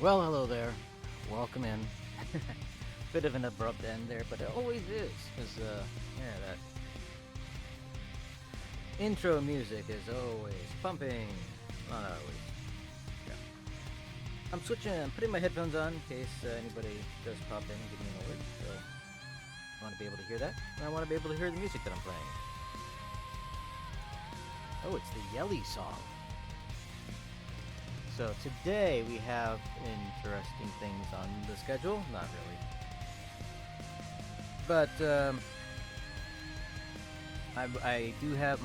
Well, hello there. Welcome in. Bit of an abrupt end there, but it always is, because, yeah, that intro music is always pumping. Not always. Yeah. I'm putting my headphones on in case anybody does pop in and give me an alert, so I want to be able to hear that, and I want to be able to hear the music that I'm playing. Oh, it's the Yelly song. So today we have interesting things on the schedule. Not really. But I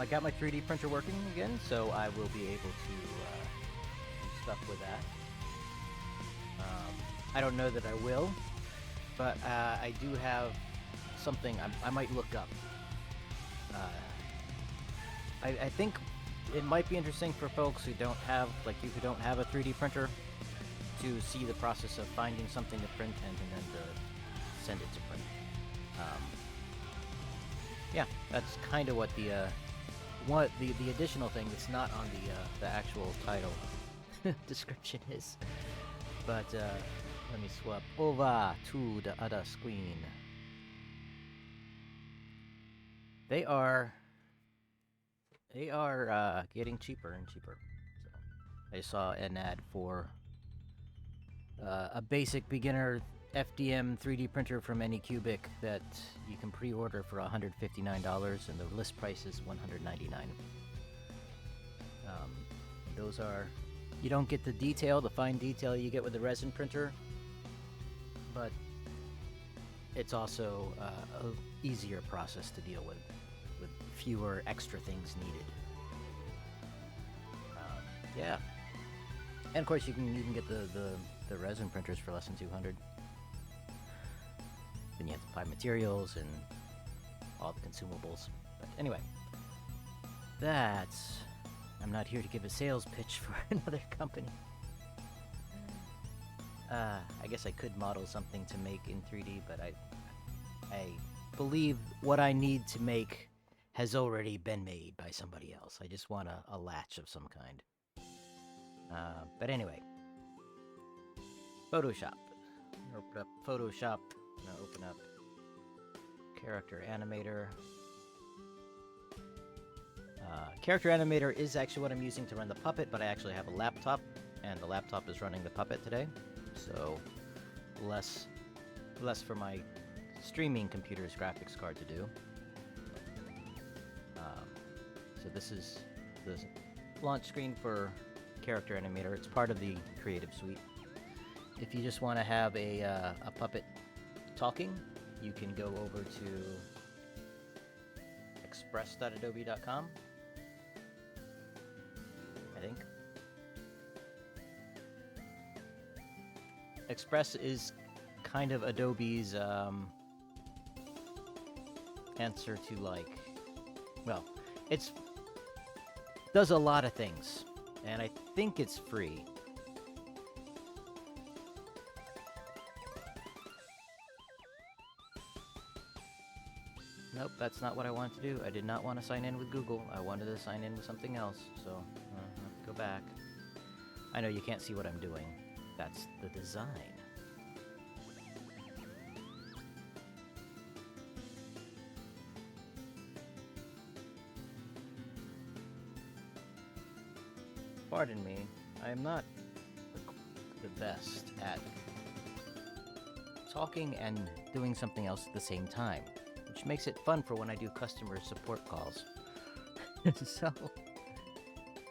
got my 3D printer working again, so I will be able to do stuff with that. I don't know that I will, but I do have something I might look up. I think it might be interesting for folks who don't have, like you, who don't have a 3D printer, to see the process of finding something to print and then to send it to print. Yeah, that's kind of what the additional thing that's not on the actual title description is. But let me swap over to the other screen. They are getting cheaper and cheaper. So I saw an ad for a basic beginner FDM 3D printer from Anycubic that you can pre-order for $159, and the list price is $199. Those are, you don't get the fine detail you get with the resin printer, but it's also a easier process to deal with fewer extra things needed. Yeah, and of course you can get the resin printers for less than $200. Then you have to buy materials and all the consumables. But anyway, I'm not here to give a sales pitch for another company. I guess I could model something to make in 3D, but I believe what I need to make has already been made by somebody else. I just want a latch of some kind. But anyway, Photoshop. Open up Photoshop. I'm gonna open up Character Animator. Character Animator is actually what I'm using to run the puppet, but I actually have a laptop, and the laptop is running the puppet today, so less for my streaming computer's graphics card to do. So this is the launch screen for Character Animator. It's part of the Creative Suite. If you just want to have a puppet talking, you can go over to express.adobe.com, I think. Express is kind of Adobe's answer to, like, well, it's does a lot of things, and I think it's free. Nope, that's not what I wanted to do. I did not want to sign in with Google. I wanted to sign in with something else, so I'll have to go back. I know you can't see what I'm doing. That's the design. Pardon me, I am not the best at talking and doing something else at the same time, which makes it fun for when I do customer support calls. So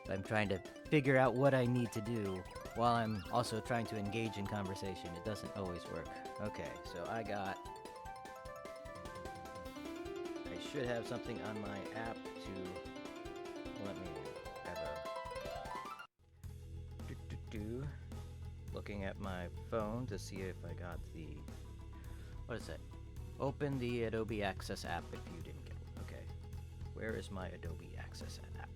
I'm trying to figure out what I need to do while I'm also trying to engage in conversation. It doesn't always work. Okay, so I should have something on my app to let me have looking at my phone to see if I got what is it? Open the Adobe Access app if you didn't get it. Okay. Where is my Adobe Access app?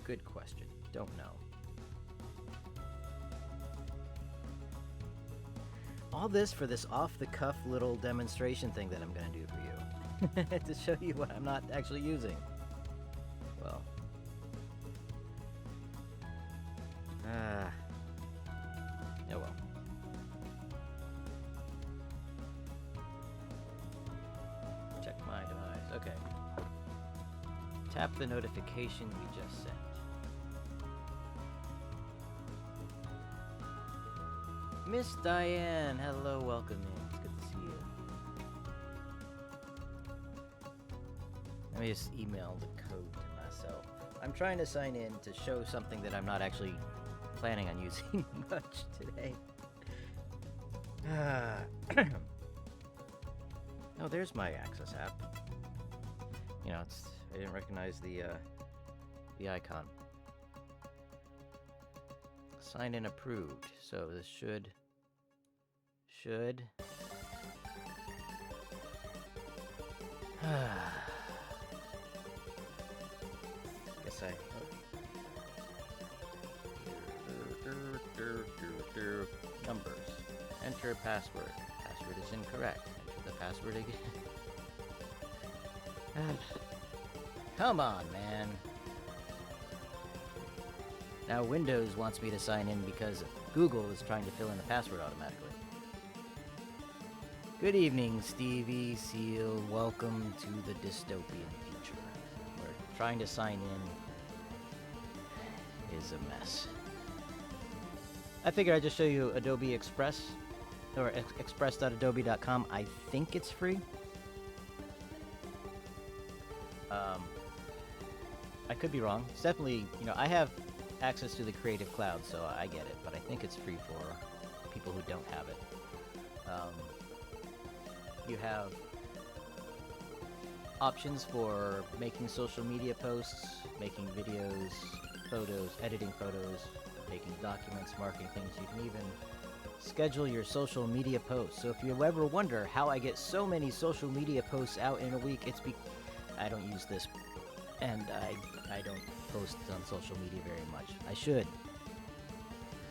Good question. Don't know. All this for this off-the-cuff little demonstration thing that I'm going to do for you. To show you what I'm not actually using. Well. tap the notification we just sent. Miss Diane, hello, welcome in. It's good to see you. Let me just email the code to myself. I'm trying to sign in to show something that I'm not actually planning on using much today. Oh, there's my Access app. You know, I didn't recognize the icon. Sign in approved. So this should. Guess numbers. Enter password. Password is incorrect. Enter the password again. Come on, man. Now Windows wants me to sign in because Google is trying to fill in the password automatically. Good evening, Stevie Seal. Welcome to the dystopian future. Where trying to sign in is a mess. I figured I'd just show you Adobe Express, or express.adobe.com. I think it's free. I could be wrong. It's definitely, you know, I have access to the Creative Cloud, so I get it, but I think it's free for people who don't have it. You have options for making social media posts, making videos, photos, editing photos, making documents, marketing things. You can even schedule your social media posts. So if you ever wonder how I get so many social media posts out in a week, it's I don't use this, and I don't post on social media very much. I should,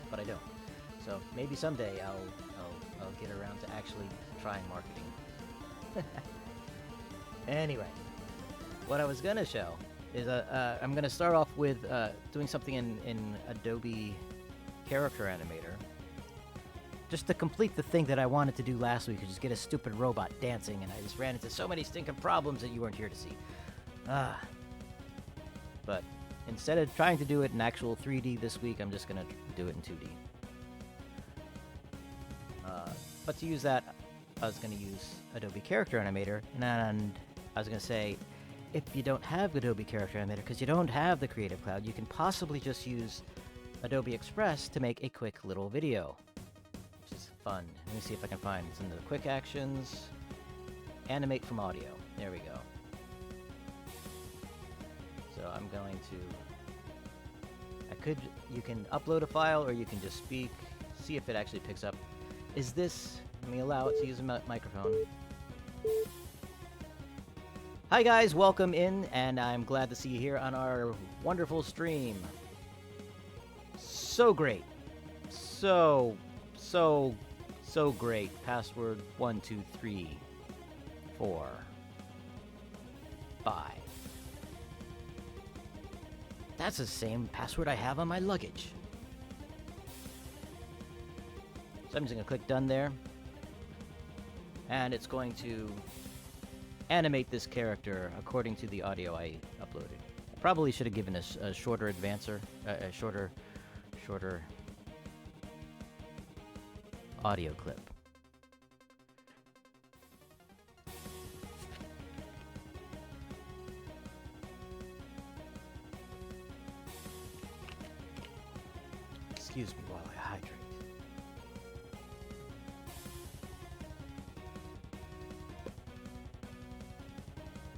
but I don't. So maybe someday I'll get around to actually trying marketing. Anyway, what I was gonna show is I'm gonna start off with doing something in Adobe Character Animator, just to complete the thing that I wanted to do last week, which is get a stupid robot dancing, and I just ran into so many stinking problems that you weren't here to see. But instead of trying to do it in actual 3D this week, I'm just gonna do it in 2D. But to use that, I was going to use Adobe Character Animator, and I was going to say, if you don't have Adobe Character Animator, because you don't have the Creative Cloud, you can possibly just use Adobe Express to make a quick little video, which is fun. Let me see if I can find it's in the quick actions, animate from audio. There we go. So I'm going to, you can upload a file, or you can just speak, see if it actually picks up. Is this... Let me allow it to use a microphone. Hi guys, welcome in, and I'm glad to see you here on our wonderful stream. So great. So great. Password 1, 2, 3, 4, 5. That's the same password I have on my luggage. So I'm just going to click done there. And it's going to animate this character according to the audio I uploaded. I probably should have given a shorter advancer, a shorter audio clip. Excuse me while I hydrate.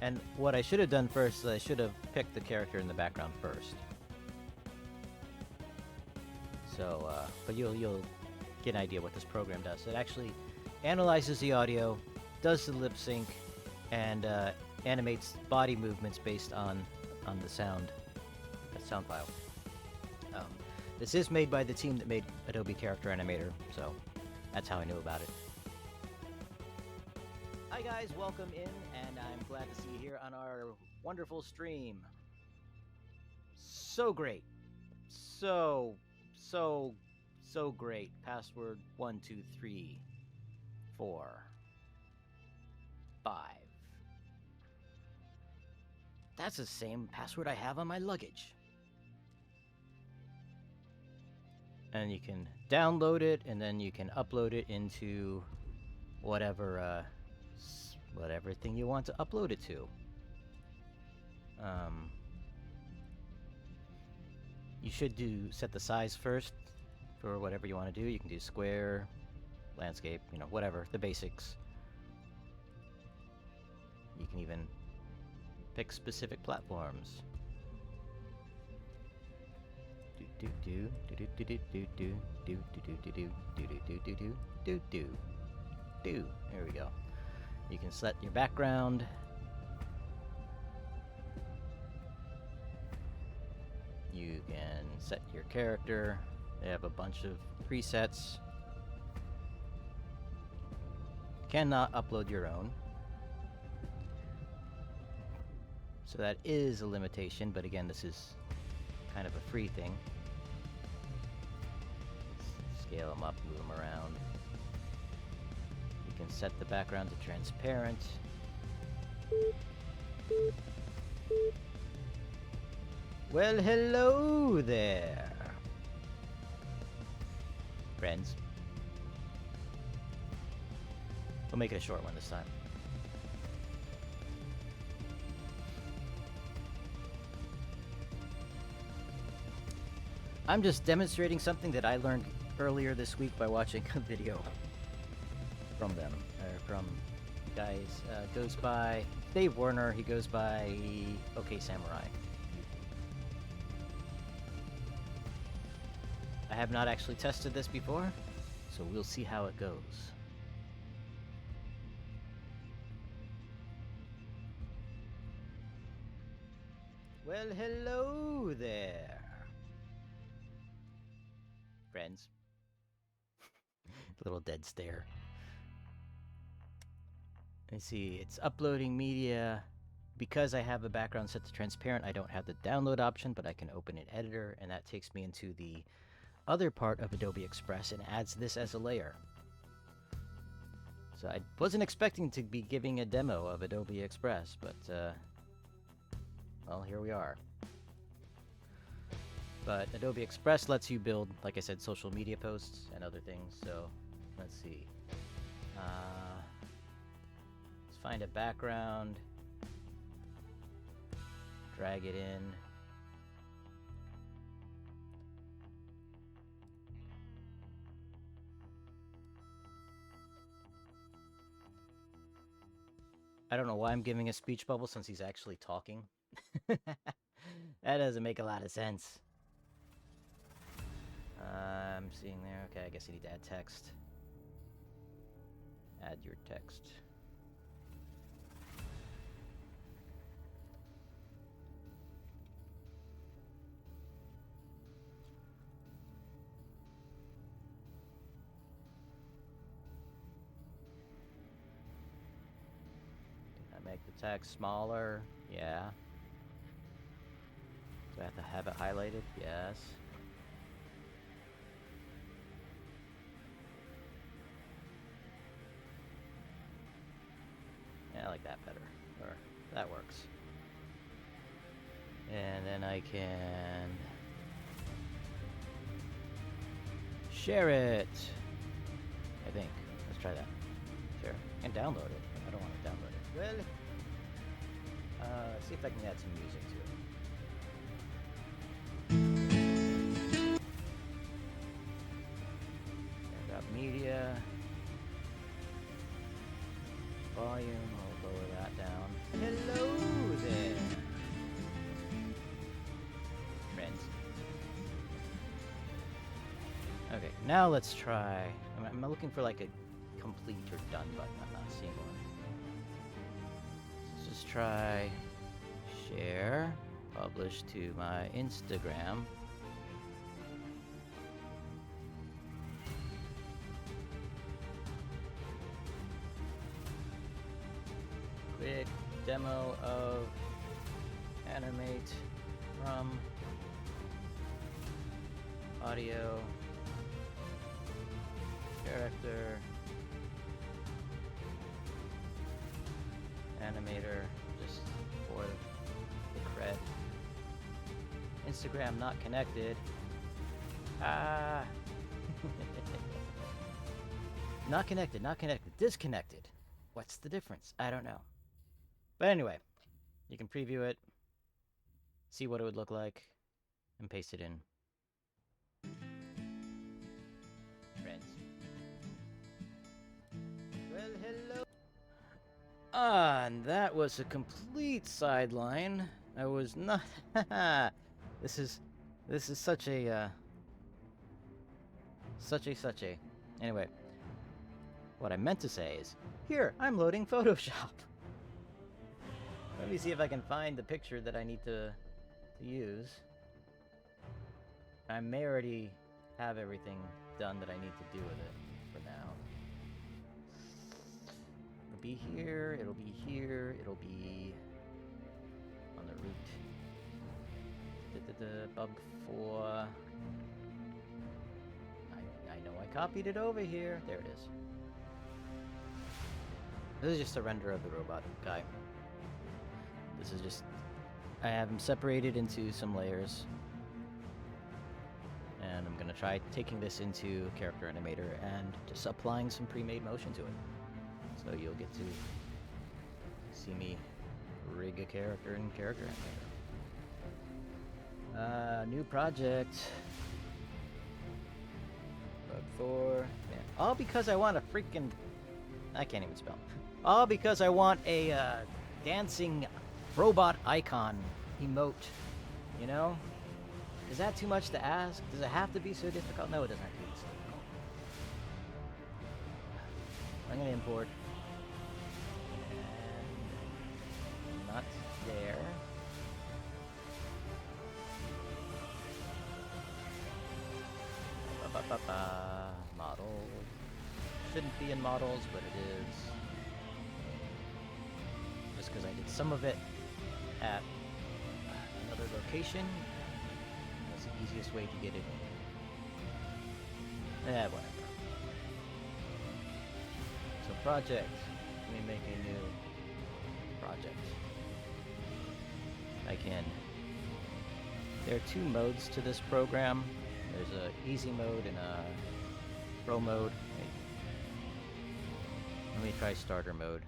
And what I should have done first is I should have picked the character in the background first. So, but you'll get an idea what this program does. It actually analyzes the audio, does the lip sync, and animates body movements based on the sound file. This is made by the team that made Adobe Character Animator, so that's how I knew about it. Hi guys, welcome in, and I'm glad to see you here on our wonderful stream. So great. So great. Password 1, 2, 3, 4, 5. That's the same password I have on my luggage. And you can download it, and then you can upload it into whatever thing you want to upload it to. You should set the size first for whatever you want to do. You can do square, landscape, you know, whatever, the basics. You can even pick specific platforms. There we go. You can set your background. You can set your character. They have a bunch of presets. Cannot upload your own. So that is a limitation, but again, this is kind of a free thing. Scale them up, move them around. You can set the background to transparent. Well, hello there, friends. We'll make it a short one this time. I'm just demonstrating something that I learned earlier this week by watching a video from them, or from guys. Goes by Dave Warner. He goes by OK Samurai. I have not actually tested this before, so we'll see how it goes. Well, hello there, friends. Little dead stare. Let's see, it's uploading media. Because I have a background set to transparent, I don't have the download option, but I can open an editor, and that takes me into the other part of Adobe Express and adds this as a layer. So I wasn't expecting to be giving a demo of Adobe Express, but well, here we are. But Adobe Express lets you build, like I said, social media posts and other things. So let's see. Let's find a background. Drag it in. I don't know why I'm giving a speech bubble since he's actually talking. That doesn't make a lot of sense. I'm seeing there. Okay, I guess I need to add text. Add your text. Make the text smaller. Yeah. Do I have to have it highlighted? Yes. Yeah, I like that better. Or that works. And then I can share it. I think. Let's try that. Share. And download it. I don't want to download it. Well, let's see if I can add some music to it. I've got media, volume, I'll lower that down. Hello there, friends. Okay, now let's try. I'm looking for like a complete or done button. I'm not seeing one. Let's just try share, publish to my Instagram. Quick demo of animate from audio character animator just for Instagram not connected. Ah. Not connected, not connected. Disconnected. What's the difference? I don't know. But anyway, you can preview it, see what it would look like, and paste it in. Friends. Well, hello. And that was a complete sideline. I was not. This is such a such a. Anyway, what I meant to say is, here I'm loading Photoshop. Let me see if I can find the picture that I need to use. I may already have everything done that I need to do with it for now. It'll be here, it'll be here, it'll be on the root. BUB4. I know I copied it over here. There it is. This is just a render of the robot guy. This is just... I have him separated into some layers. And I'm gonna try taking this into Character Animator and just applying some pre-made motion to it. So you'll get to see me rig a character in Character Animator. New project. BUB4. Yeah. All because I want a freaking... I can't even spell. All because I want a dancing robot icon emote. You know? Is that too much to ask? Does it have to be so difficult? No, it doesn't have to be so difficult. I'm gonna import. And not there. Model. Shouldn't be in models, but it is. Just because I did some of it at another location. That's the easiest way to get it in. Whatever. So project. Let me make a new project. I can... There are two modes to this program. There's a easy mode and a pro mode. Let me try starter mode.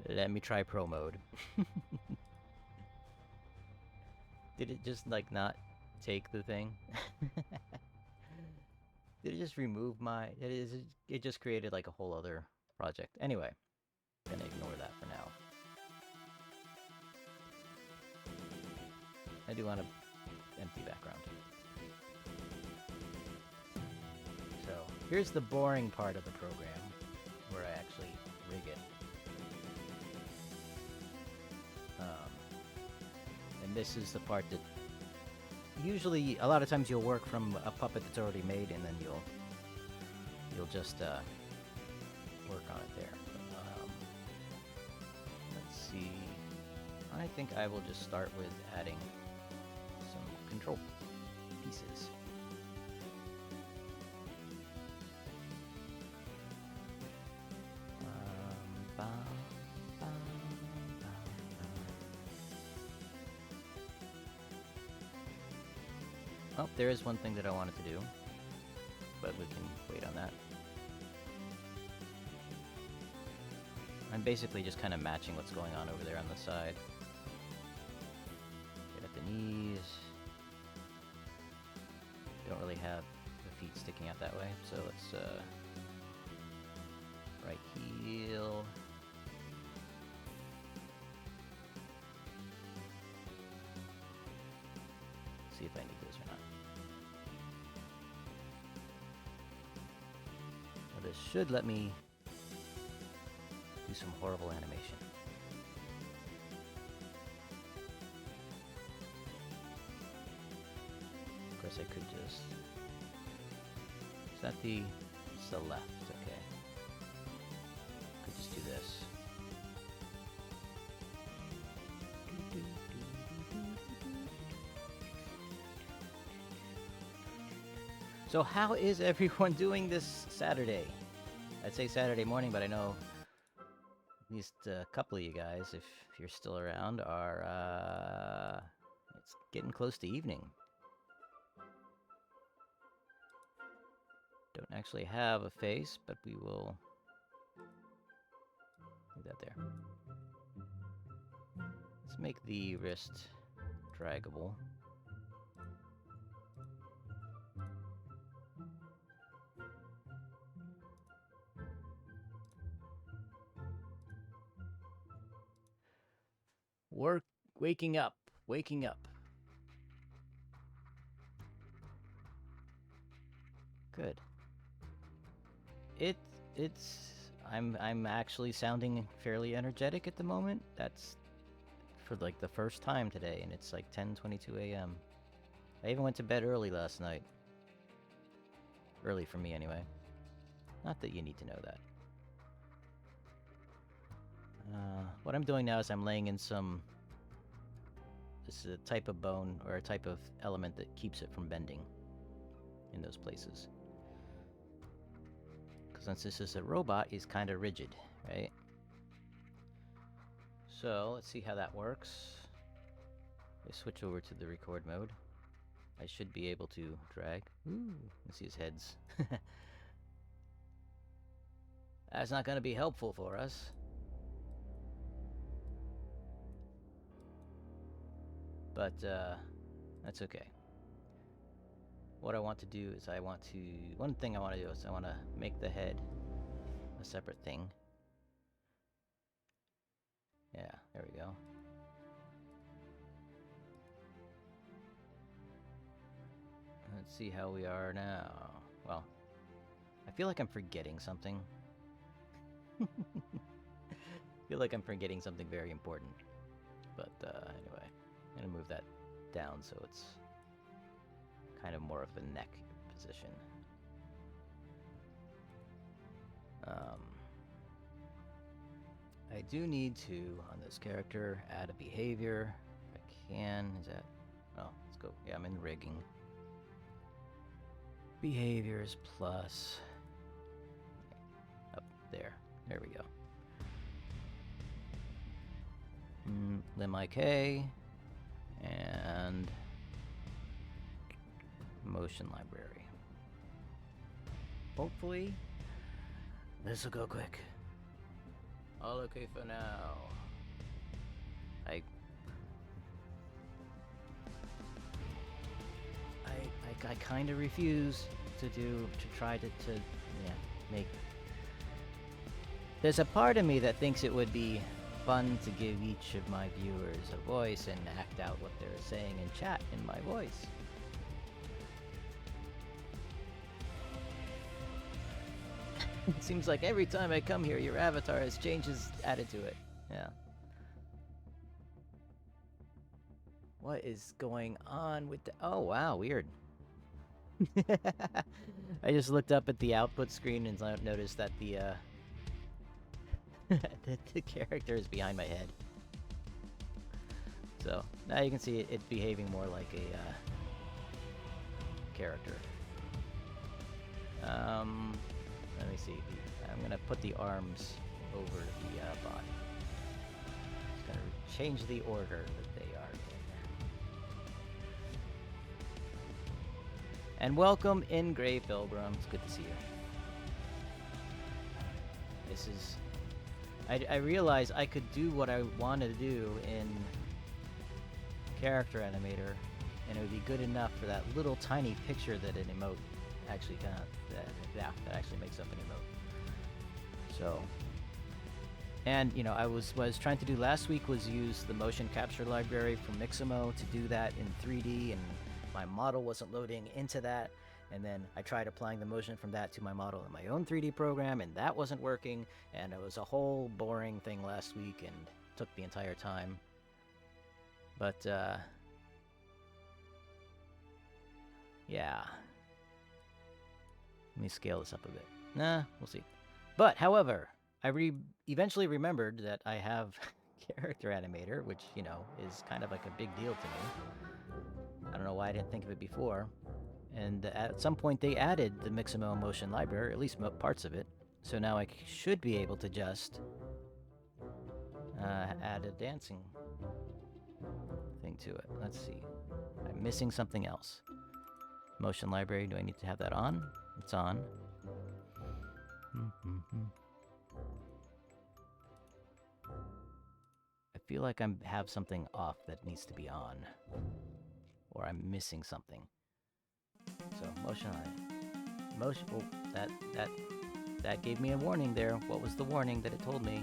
Let me try pro mode. Did it just like not take the thing? Did it just remove my... It just created like a whole other project. Anyway, I'm gonna ignore that for now. I do want an empty background. So, here's the boring part of the program, where I actually rig it. And this is the part that usually, a lot of times you'll work from a puppet that's already made, and then you'll just work on it there. But, let's see. I think I will just start with adding some control pieces. Oh, there is one thing that I wanted to do, but we can wait on that. I'm basically just kind of matching what's going on over there on the side. Get at the knees. Don't really have the feet sticking out that way, so let's right heel. See if I need this or not. Well, this should let me do some horrible animation. Of course, I could just... Is that the... It's the left, okay. Could just do this. So how is everyone doing this Saturday? I'd say Saturday morning, but I know at least a couple of you guys, if you're still around, are, it's getting close to evening. Don't actually have a face, but we will do that there. Let's make the wrist draggable. Waking up. Good. I'm actually sounding fairly energetic at the moment. That's for like the first time today, and it's like 10:22 a.m. I even went to bed early last night. Early for me, anyway. Not that you need to know that. What I'm doing now is I'm laying in some... This is a type of bone, or a type of element that keeps it from bending in those places. Because since this is a robot, it's kind of rigid, right? So, let's see how that works. I switch over to the record mode. I should be able to drag. Ooh, let's see his heads. That's not going to be helpful for us. But, that's okay. What I want to do is one thing I want to do is I want to make the head a separate thing. Yeah, there we go. Let's see how we are now. Well, I feel like I'm forgetting something. I feel like I'm forgetting something very important. But, anyway. I'm going to move that down so it's kind of more of a neck position. I do need to, on this character, add a behavior. If I can, is that... Oh, let's go. Yeah, I'm in rigging. Behaviors plus... Up there. There we go. lim.ik. And motion library. Hopefully this will go quick. All okay for now. I kind of refuse to try to make. There's a part of me that thinks it would be fun to give each of my viewers a voice and act out what they're saying in chat in my voice. It seems like every time I come here, your avatar has changes added to it. Yeah. What is going on with the... Oh, wow, weird. I just looked up at the output screen and noticed that the the character is behind my head. So now you can see it behaving more like a character. Let me see. I'm gonna put the arms over the body. Just gonna change the order that they are in. And welcome in, Grey Pilgrim. It's good to see you. This is... I realized I could do what I wanted to do in Character Animator, and it would be good enough for that little tiny picture that an emote actually kind of that actually makes up an emote. So, and you know, what I was trying to do last week was use the motion capture library from Mixamo to do that in 3D, and my model wasn't loading into that. And then I tried applying the motion from that to my model in my own 3D program, and that wasn't working, and it was a whole boring thing last week and took the entire time. But, yeah. Let me scale this up a bit. Nah, we'll see. But, however, I eventually remembered that I have Character Animator, which, you know, is kind of like a big deal to me. I don't know why I didn't think of it before. And at some point they added the Mixamo motion library, at least parts of it. So now I should be able to just add a dancing thing to it. Let's see. I'm missing something else. Motion library, do I need to have that on? It's on. I feel like I have something off that needs to be on. Or I'm missing something. So, motion library. Motion, oh, that gave me a warning there. What was the warning that it told me?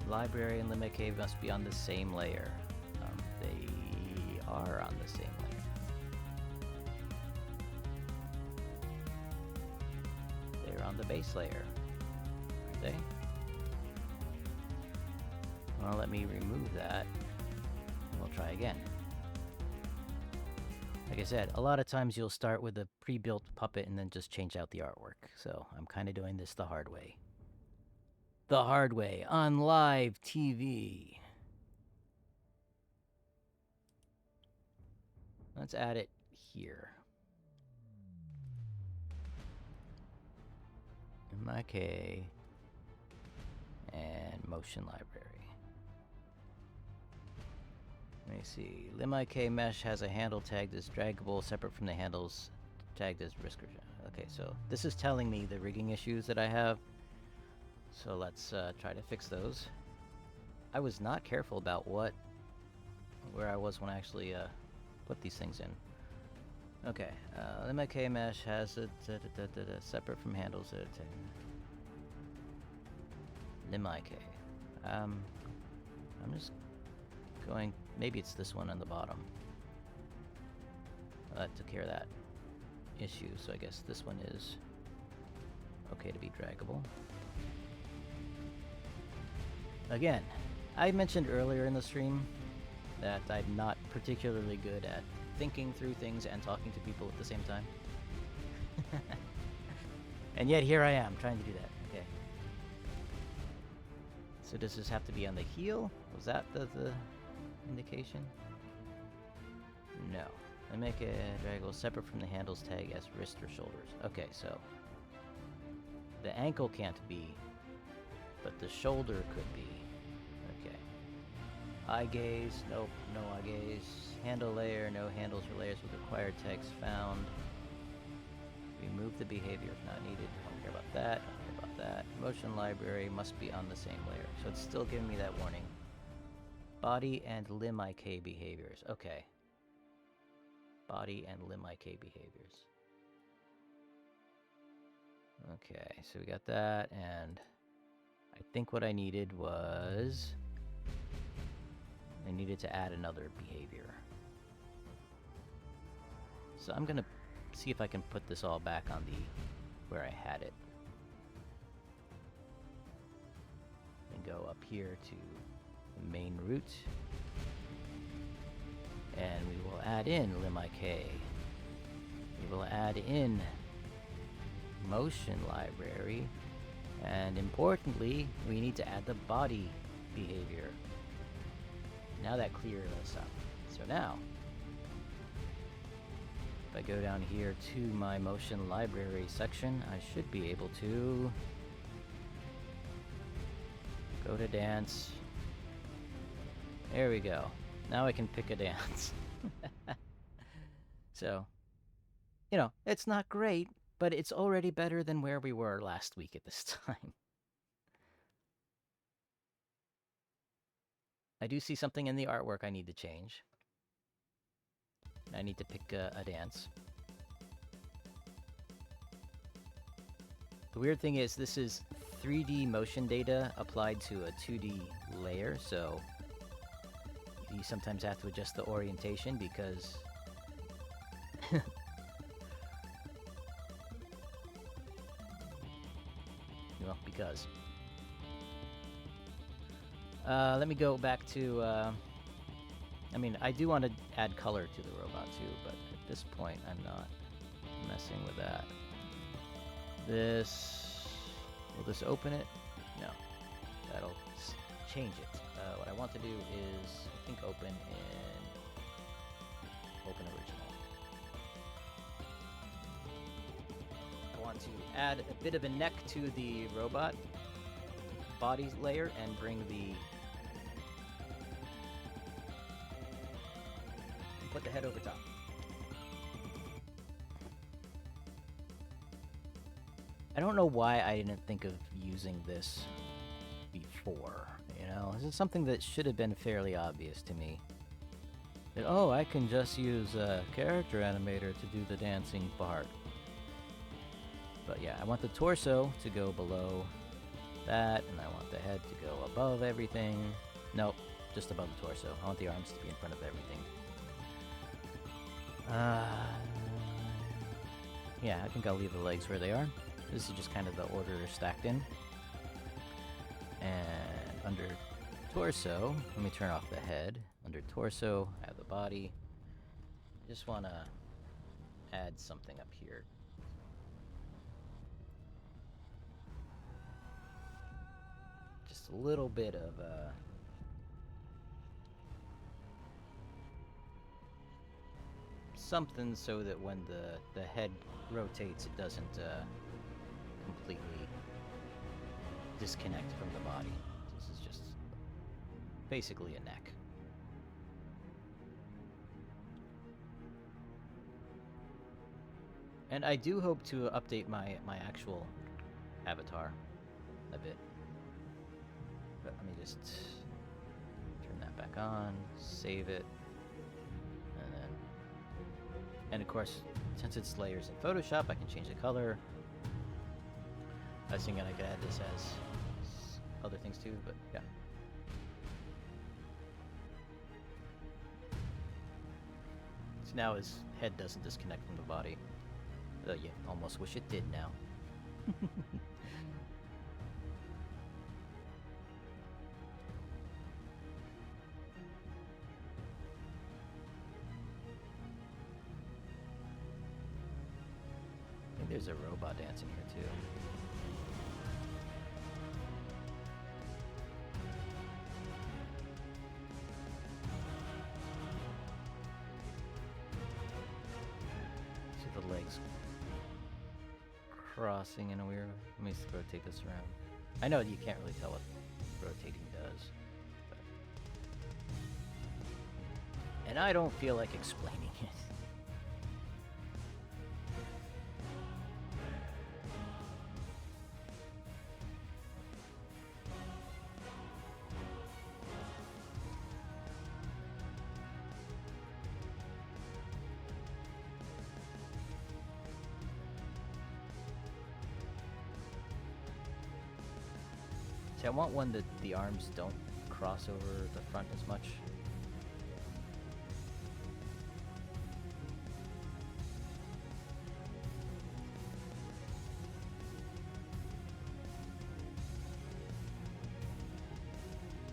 Library and Limit Cave must be on the same layer. They are on the same layer. They're on the base layer, aren't they? Well, let me remove that, and we'll try again. Like I said, a lot of times you'll start with a pre-built puppet and then just change out the artwork. So I'm kind of doing this the hard way. The hard way on live TV. Let's add it here. MIK and motion library. Let me see. LimIK mesh has a handle tagged as draggable, separate from the handles tagged as whisker. Okay, so this is telling me the rigging issues that I have. So let's try to fix those. I was not careful about where I was when I actually put these things in. Okay, LimIK mesh has a separate from handles. LimIK. I'm just going. Maybe it's this one on the bottom. That took care of that issue. So I guess this one is okay to be draggable. Again, I mentioned earlier in the stream that I'm not particularly good at thinking through things and talking to people at the same time. And yet here I am trying to do that. Okay. So does this have to be on the heel? Was that the indication? No. I make a draggle separate from the handles tag as wrist or shoulders. Okay, so the ankle can't be, but the shoulder could be. Okay. Eye gaze, nope, no eye gaze. Handle layer, no handles or layers with required text found. Remove the behavior if not needed. Don't care about that, don't care about that. Motion library must be on the same layer. So it's still giving me that warning. Body and LimIK behaviors. Okay. Body and LimIK behaviors. Okay, so we got that, and I think what I needed was I needed to add another behavior. So I'm gonna see if I can put this all back on the where I had it. And go up here to the main root. And we will add in LimIK. We will add in motion library. And importantly, we need to add the body behavior. Now that clears us up. So now, if I go down here to my motion library section, I should be able to go to dance. There we go. Now I can pick a dance. So, you know, it's not great, but it's already better than where we were last week at this time. I do see something in the artwork I need to change. I need to pick a dance. The weird thing is this is 3D motion data applied to a 2D layer, so you sometimes have to adjust the orientation because well, because let me go back to I mean, I do want to add color to the robot too, but at this point I'm not messing with that. This, will this open it? No, that'll change it. What I want to do is, I think open in open original. want to add a bit of a neck to the robot body layer and bring the... put the head over top. I don't know why I didn't think of using this before, you know? This is something that should have been fairly obvious to me. That, oh, I can just use a character animator to do the dancing part. But yeah, I want the torso to go below that, and I want the head to go above everything. Nope, just above the torso. I want the arms to be in front of everything. Yeah, I think I'll leave the legs where they are. This is just kind of the order they're stacked in. And under torso, let me turn off the head. Under torso, I have the body. I just want to add something up here. Just a little bit of something so that when the head rotates, it doesn't completely disconnect from the body. This is just basically a neck. And I do hope to update my actual avatar a bit. But let me just turn that back on, save it, and then... And of course, since it's layers in Photoshop, I can change the color. I was thinking I could add this as other things too, but yeah. So now his head doesn't disconnect from the body. You almost wish it did now. I think there's a robot dancing here too. See the legs crossing in a weird way. Let me rotate this around. I know you can't really tell what rotating does. But... And I don't feel like explaining it. I want one that the arms don't cross over the front as much.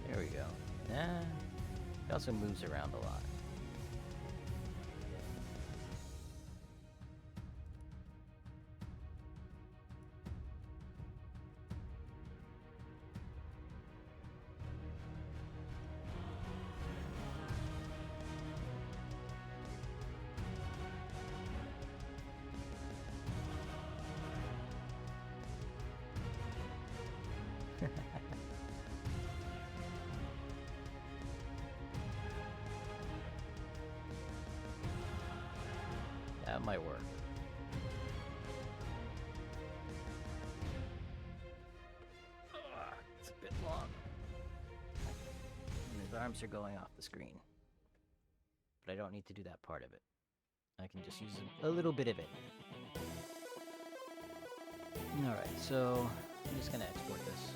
There we go. It also moves around a lot. That might work. It's a bit long. And his arms are going off the screen. But I don't need to do that part of it. I can just use a little bit of it. Alright, so I'm just gonna export this.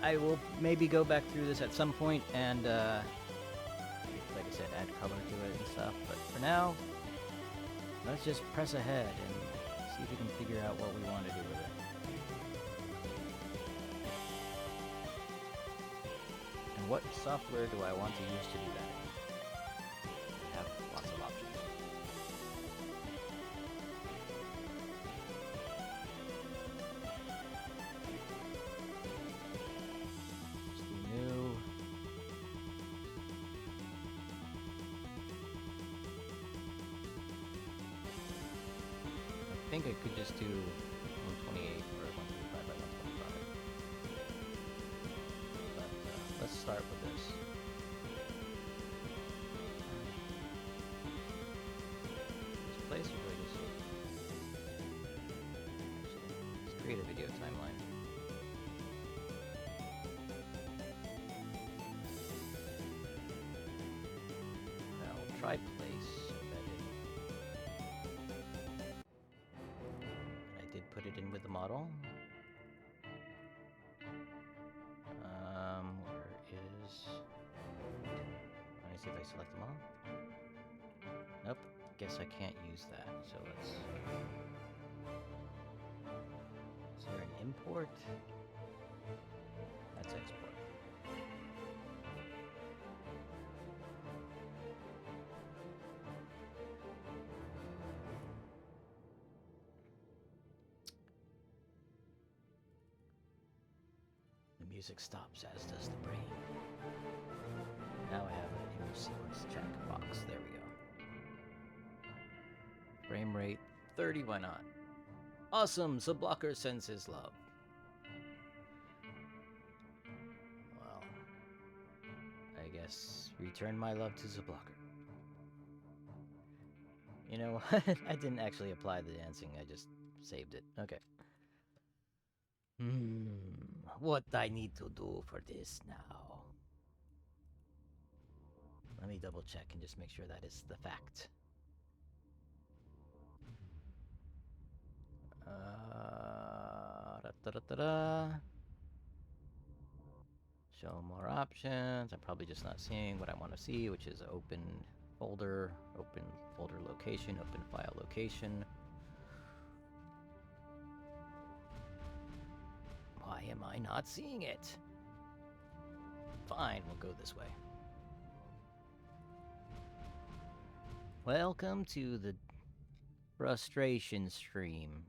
I will maybe go back through this at some point and, like I said, add color to it and stuff. But for now, let's just press ahead and see if we can figure out what we want to do with it. And what software do I want to use to do that? I have lots of options. Let's do new. I think I could just do 128 or 125 by 125. But let's start with this. This place or do I just... Actually, let's create a video timeline. I'll try place. Put it in with the model. Where is... Let me see if I select them all. Nope. Guess I can't use that. So let's... Is there an import? That's export. Music stops, as does the brain. Now I have an image sequence checkbox. There we go. Frame rate 30, why not? Awesome! Subblocker sends his love. Well, I guess return my love to Subblocker. You know what? I didn't actually apply the dancing, I just saved it. Okay. What I need to do for this now? Let me double check and just make sure that is the fact. Show more options. I'm probably just not seeing what I want to see, which is open folder location, open file location. Why am I not seeing it? Fine, we'll go this way. Welcome to the frustration stream.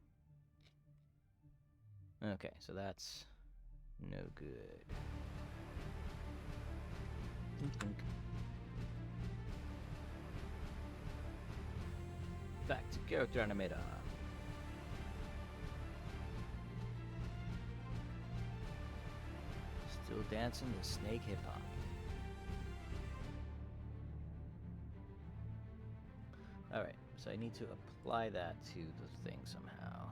Okay, so that's no good. Back to Character Animator. Still dancing the snake hip hop. Alright, so I need to apply that to the thing somehow.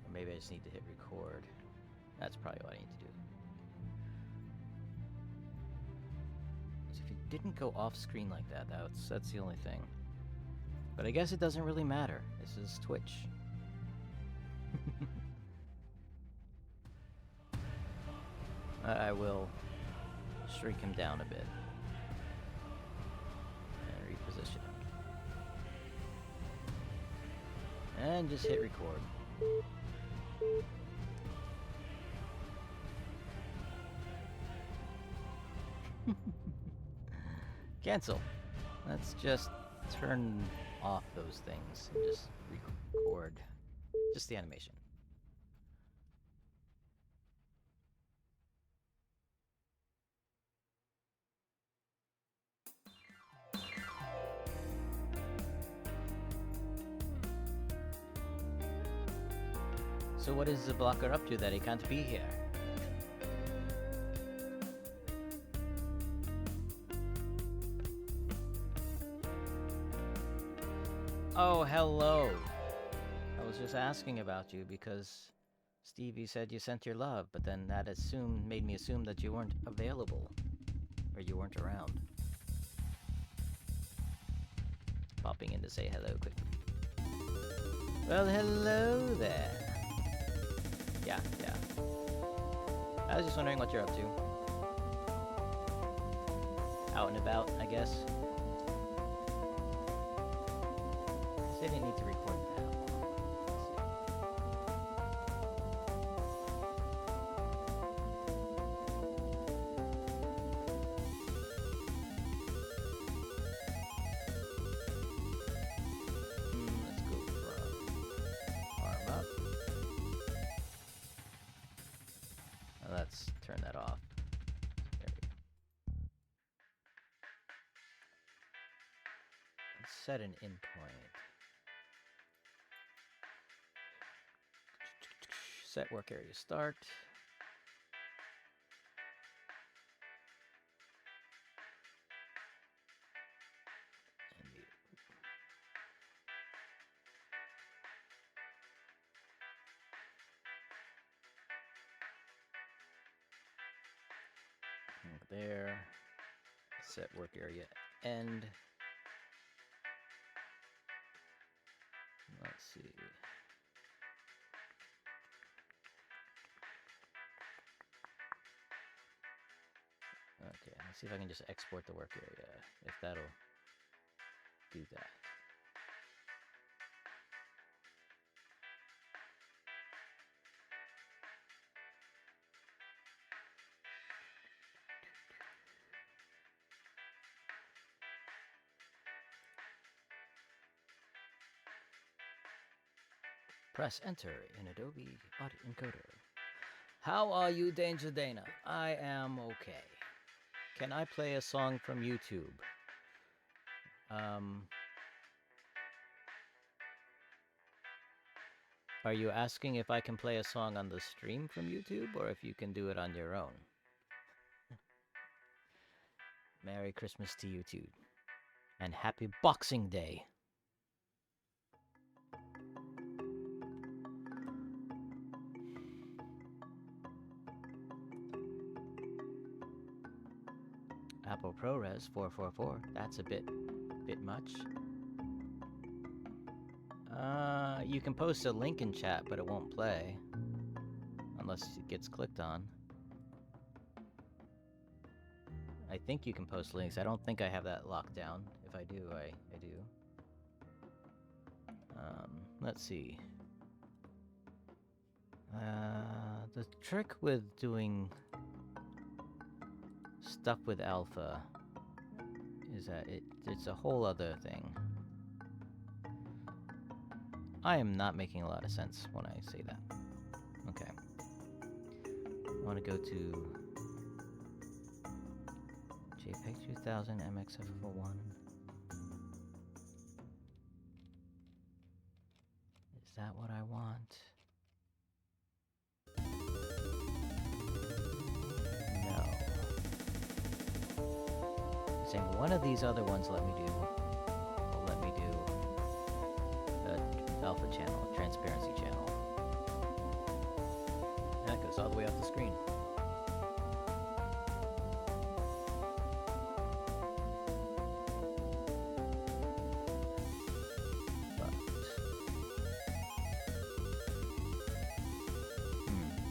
Or maybe I just need to hit record. That's probably what I need to do. So if it didn't go off screen like that, that's the only thing. But I guess it doesn't really matter. This is Twitch. I will shrink him down a bit and reposition him. And just hit record. Cancel. Let's just turn off those things and just record just the animation. So what is the blocker up to that he can't be here? Oh, hello. I was just asking about you because Stevie said you sent your love, but then that made me assume that you weren't available or you weren't around. Popping in to say hello quickly. Well, hello there. Yeah. I was just wondering what you're up to. Out and about, I guess. So I didn't need to record that. Let's go from arm up. Now let's turn that off. There we go. Let's set an endpoint. Set work area start. And mute. There. Set work area end. Let's see. Okay, let's see if I can just export the work area, if that'll do that. Press enter in Adobe Encoder. How are you, Danger Dana? I am okay. Can I play a song from YouTube? Are you asking if I can play a song on the stream from YouTube, or if you can do it on your own? Merry Christmas to you too. And happy Boxing Day. Apple ProRes 444. That's a bit much. You can post a link in chat, but it won't play unless it gets clicked on. I think you can post links. I don't think I have that locked down. If I do, I do. Let's see. The trick with doing stuff with alpha is that it's a whole other thing. I am not making a lot of sense when I say that. Okay. I want to go to JPEG 2000 MXF1. Is that what I want? No. Saying one of these other ones let me do the alpha channel, transparency channel. And that goes all the way off the screen. But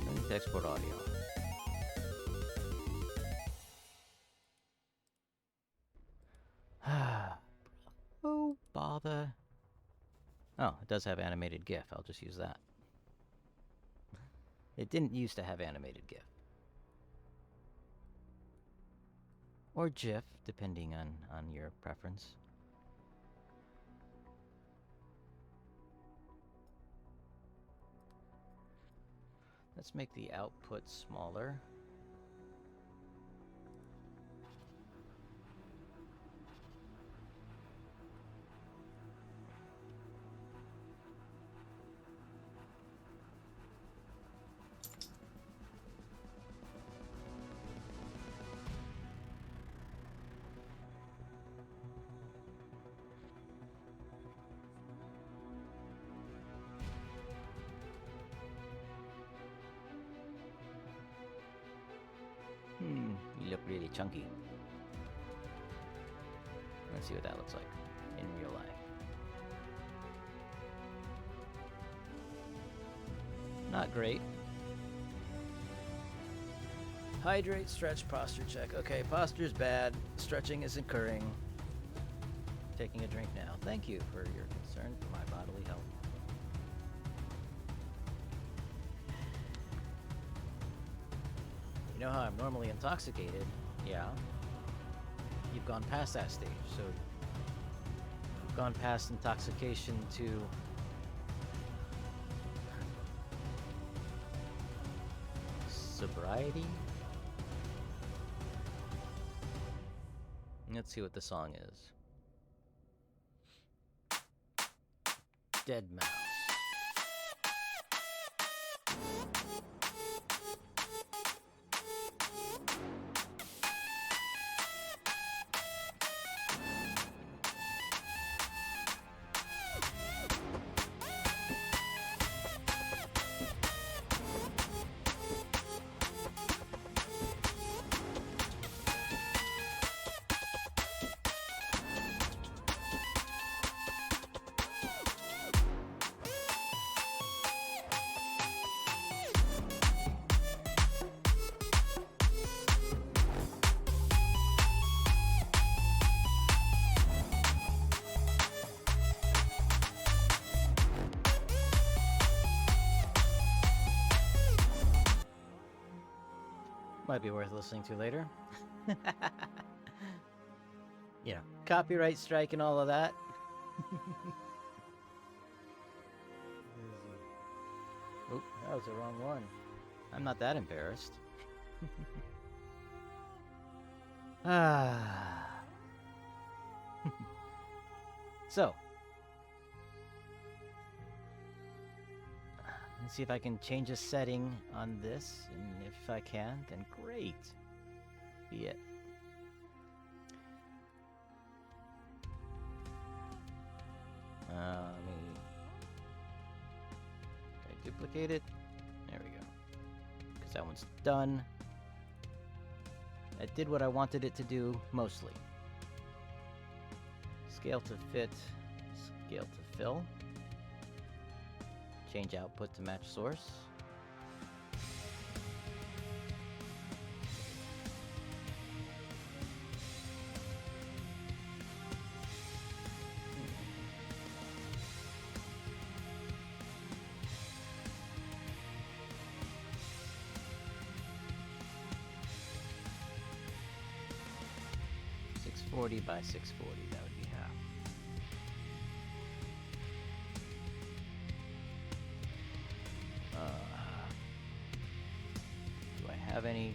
I need to export audio. Oh, bother. Oh, it does have animated GIF. I'll just use that. It didn't used to have animated GIF. Or GIF, depending on your preference. Let's make the output smaller. You look really chunky. Let's see what that looks like in real life. Not great. Hydrate, stretch, posture check. Okay, posture's bad. Stretching is occurring. Taking a drink now. Thank you for your concern for my bodily health. You know how I'm normally intoxicated? Yeah. You've gone past that stage, so you've gone past intoxication to sobriety? Let's see what the song is. Dead Mouse. Might be worth listening to later. You know, copyright strike and all of that. Oop, that was the wrong one. I'm not that embarrassed. So, let's see if I can change a setting on this, and if I can, then great. Be it. Let me... Can I duplicate it? There we go. Because that one's done. It did what I wanted it to do, mostly. Scale to fit, scale to fill. Change output to match source. .640 by 640, that would be half. Do I have any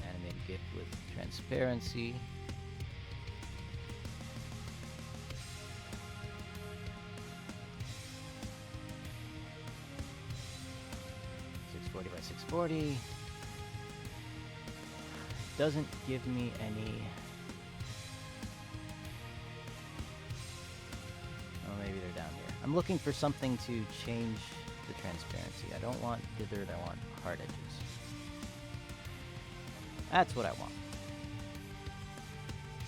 animated GIF with transparency? .640 by 640. Doesn't give me any... Oh, maybe they're down here. I'm looking for something to change the transparency. I don't want dithered, I want hard edges. That's what I want.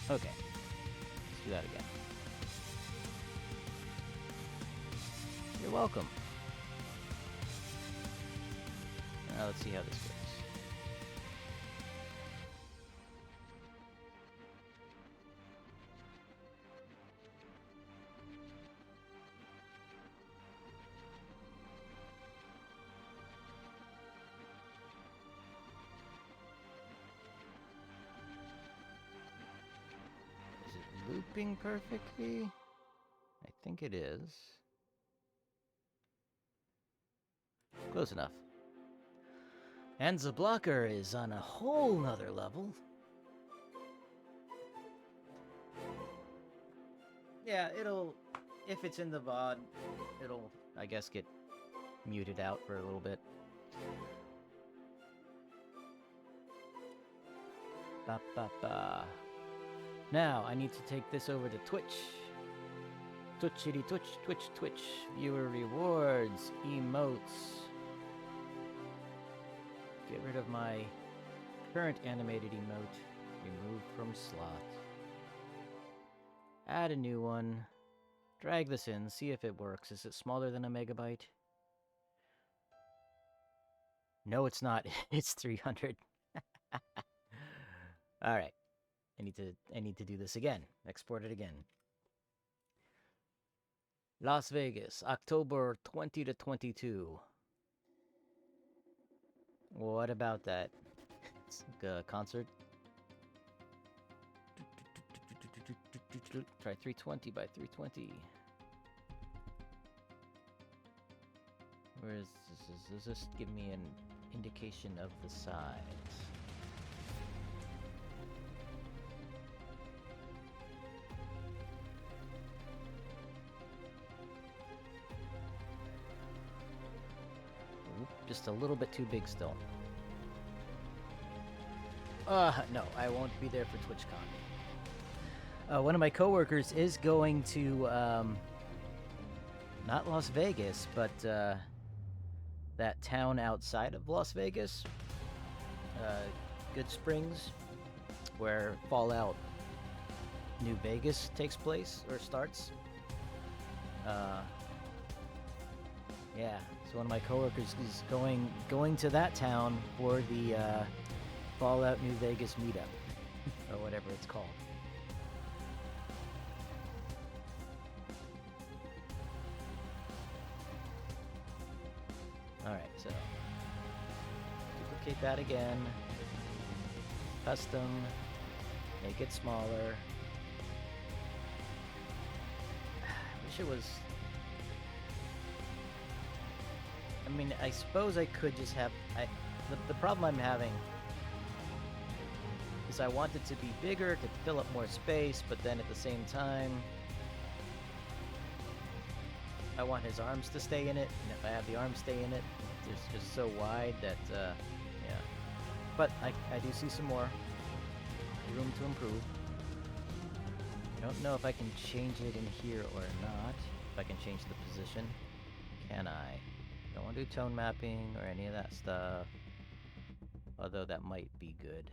Okay. Let's do that again. You're welcome. Now let's see how this goes. Looping perfectly? I think it is. Close enough. And the blocker is on a whole nother level. Yeah, it'll... If it's in the VOD, it'll, I guess, get muted out for a little bit. Ba ba ba. Now, I need to take this over to Twitch. Twitchity Twitch, Twitch, Twitch. Viewer rewards, emotes. Get rid of my current animated emote. Remove from slot. Add a new one. Drag this in, see if it works. Is it smaller than a megabyte? No, it's not. It's 300. All right. I need to do this again. Export it again. Las Vegas, October 20 to 22. What about that? It's like a concert. Try 320 by 320. Where is this? Does this give me an indication of the size? Oop, just a little bit too big still. No, I won't be there for TwitchCon. One of my coworkers is going to, not Las Vegas, but that town outside of Las Vegas, Good Springs, where Fallout New Vegas takes place, or starts. Yeah, so one of my coworkers is going to that town for the Fallout New Vegas meetup, or whatever it's called. Alright, so duplicate that again, custom, make it smaller. I wish it was... I mean, I suppose I could just have... The problem I'm having is I want it to be bigger to fill up more space, but then at the same time, I want his arms to stay in it, and if I have the arms stay in it, it's just so wide that, yeah. But I do see some more room to improve. I don't know if I can change it in here or not. If I can change the position. Can I? Don't want to do tone mapping or any of that stuff. Although that might be good.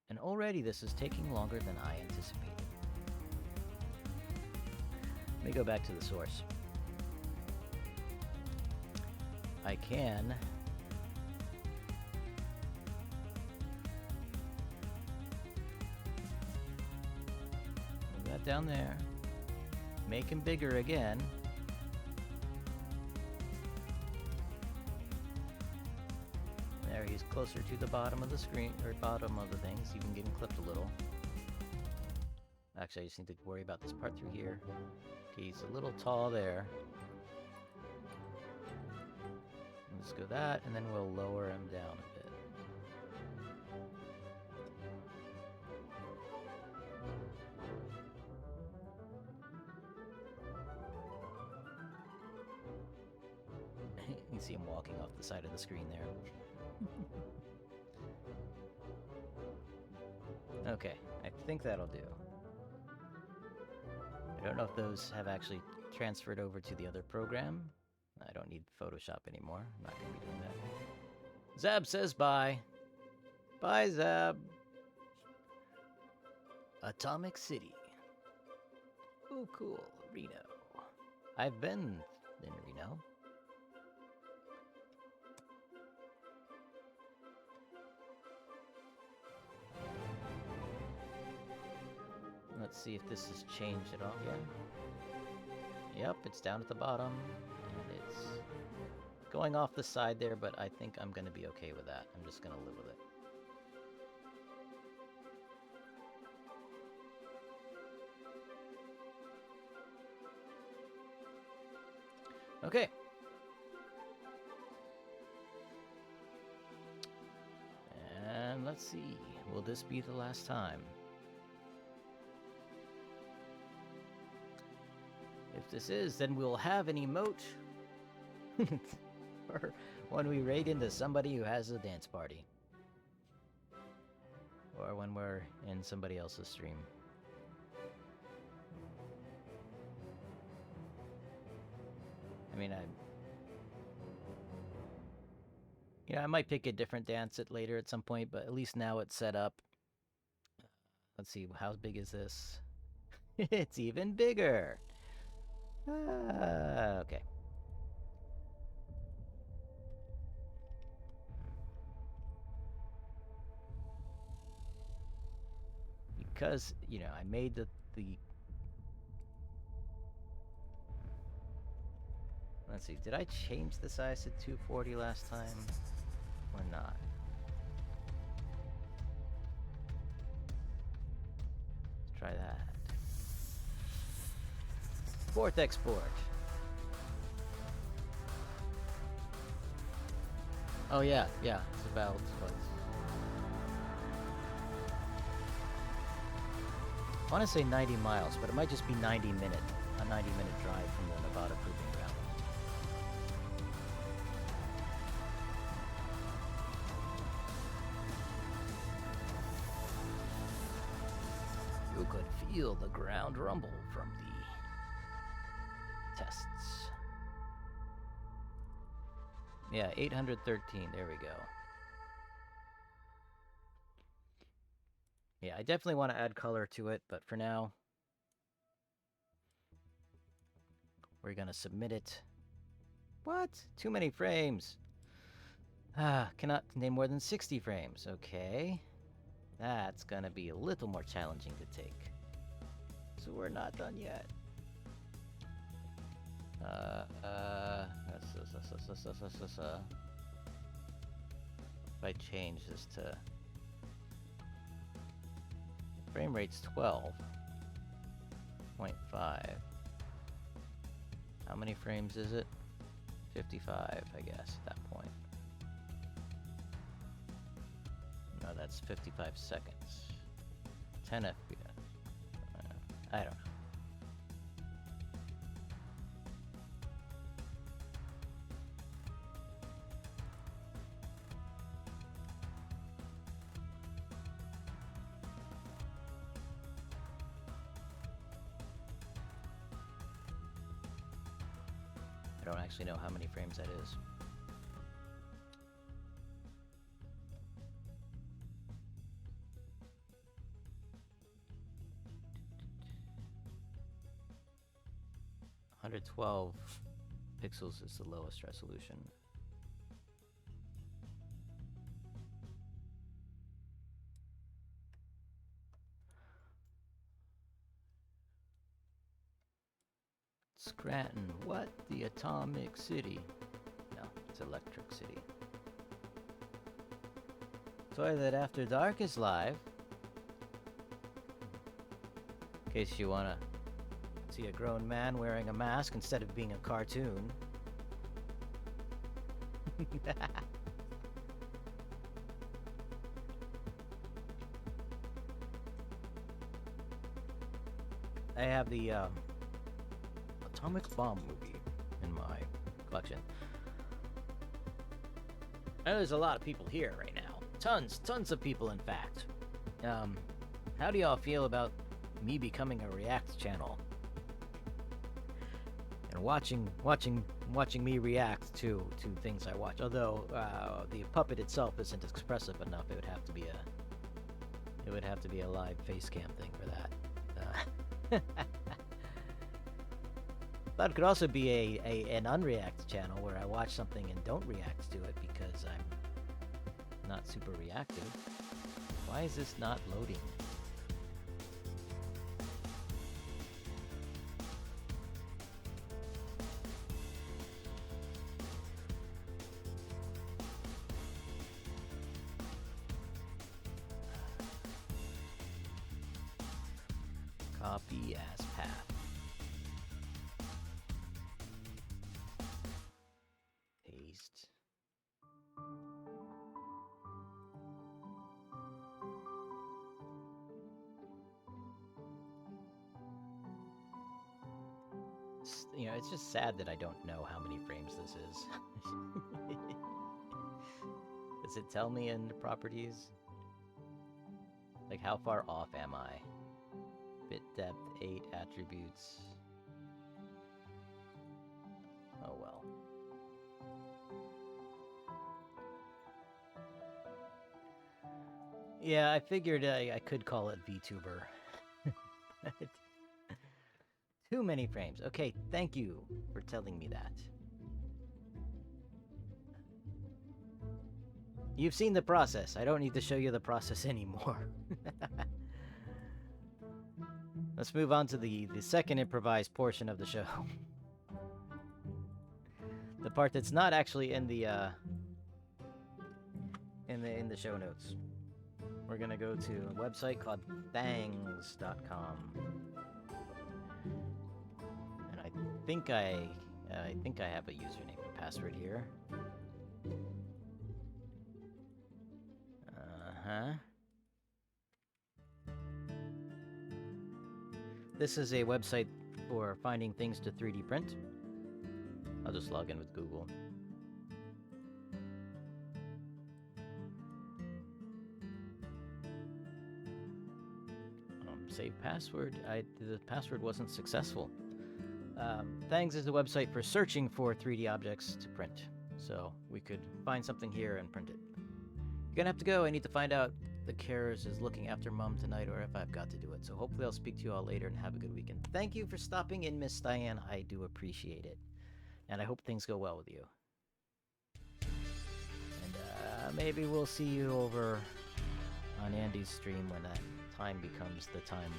And already this is taking longer than I anticipated. Let me go back to the source. I can move that down there. Make him bigger again. There, he's closer to the bottom of the screen, or bottom of the things. Even getting clipped a little. Actually, I just need to worry about this part through here. Okay, he's a little tall there. Let's go that, and then we'll lower him down a bit. You can see him walking off the side of the screen there. Okay, I think that'll do. I don't know if those have actually transferred over to the other program. I don't need Photoshop anymore. I'm not going to be doing that. Zab says bye. Bye, Zab. Atomic City. Oh, cool. Reno. I've been in Reno. Let's see if this has changed at all. Yeah. Yep, it's down at the bottom. And it's going off the side there, but I think I'm going to be okay with that. I'm just going to live with it. Okay. And let's see. Will this be the last time? If this is, then we'll have an emote or when we raid into somebody who has a dance party. Or when we're in somebody else's stream. I mean, I might pick a different dance later at some point, but at least now it's set up. Let's see, how big is this? It's even bigger. Okay. because, you know, I made the let's see, did I change the size to 240 last time or not? Let's try that. Fourth export. Oh yeah, it's about what? I want to say 90 miles, but it might just be a 90-minute drive from the Nevada Proving Ground. You could feel the ground rumble from the tests. Yeah, 813, there we go. Yeah, I definitely want to add color to it, but for now, we're gonna submit it. What? Too many frames. Cannot contain more than 60 frames. Okay. That's gonna be a little more challenging to take. So we're not done yet. If I change this to frame rate's 12.5. How many frames is it? 55, I guess, at that point. No, that's 55 seconds. 10 FPS. I don't know. I don't actually know how many frames that is. (112 pixels is the lowest resolution. Scranton, what? The Atomic City? No, it's Electric City. Toilet After Dark is live. In case you wanna see a grown man wearing a mask instead of being a cartoon. I have the Atomic Bomb movie in my collection. I know there's a lot of people here right now. Tons of people, in fact. How do y'all feel about me becoming a React channel? And watching me react to things I watch. Although the puppet itself isn't expressive enough, it would have to be a live face cam thing for that. But it could also be an unreact channel where I watch something and don't react to it because I'm not super reactive. Why is this not loading? Copy as path. Paste. You know, it's just sad that I don't know how many frames this is. Does it tell me in the properties? Like, how far off am I? Bit depth, 8 attributes. Oh well. Yeah, I figured I could call it VTuber. But too many frames. Okay, thank you for telling me that. You've seen the process. I don't need to show you the process anymore. Let's move on to the second improvised portion of the show. The part that's not actually in the show notes. We're gonna go to a website called thangs.com, and I think I have a username and password here. This is a website for finding things to 3D print. I'll just log in with Google. Save password. The password wasn't successful. Thangs is a website for searching for 3D objects to print. So we could find something here and print it. You're gonna have to go. I need to find out if the carers is looking after Mom tonight or if I've got to do it. So hopefully I'll speak to you all later and have a good weekend. Thank you for stopping in, Miss Diane. I do appreciate it. And I hope things go well with you. And maybe we'll see you over on Andy's stream when that time becomes the time.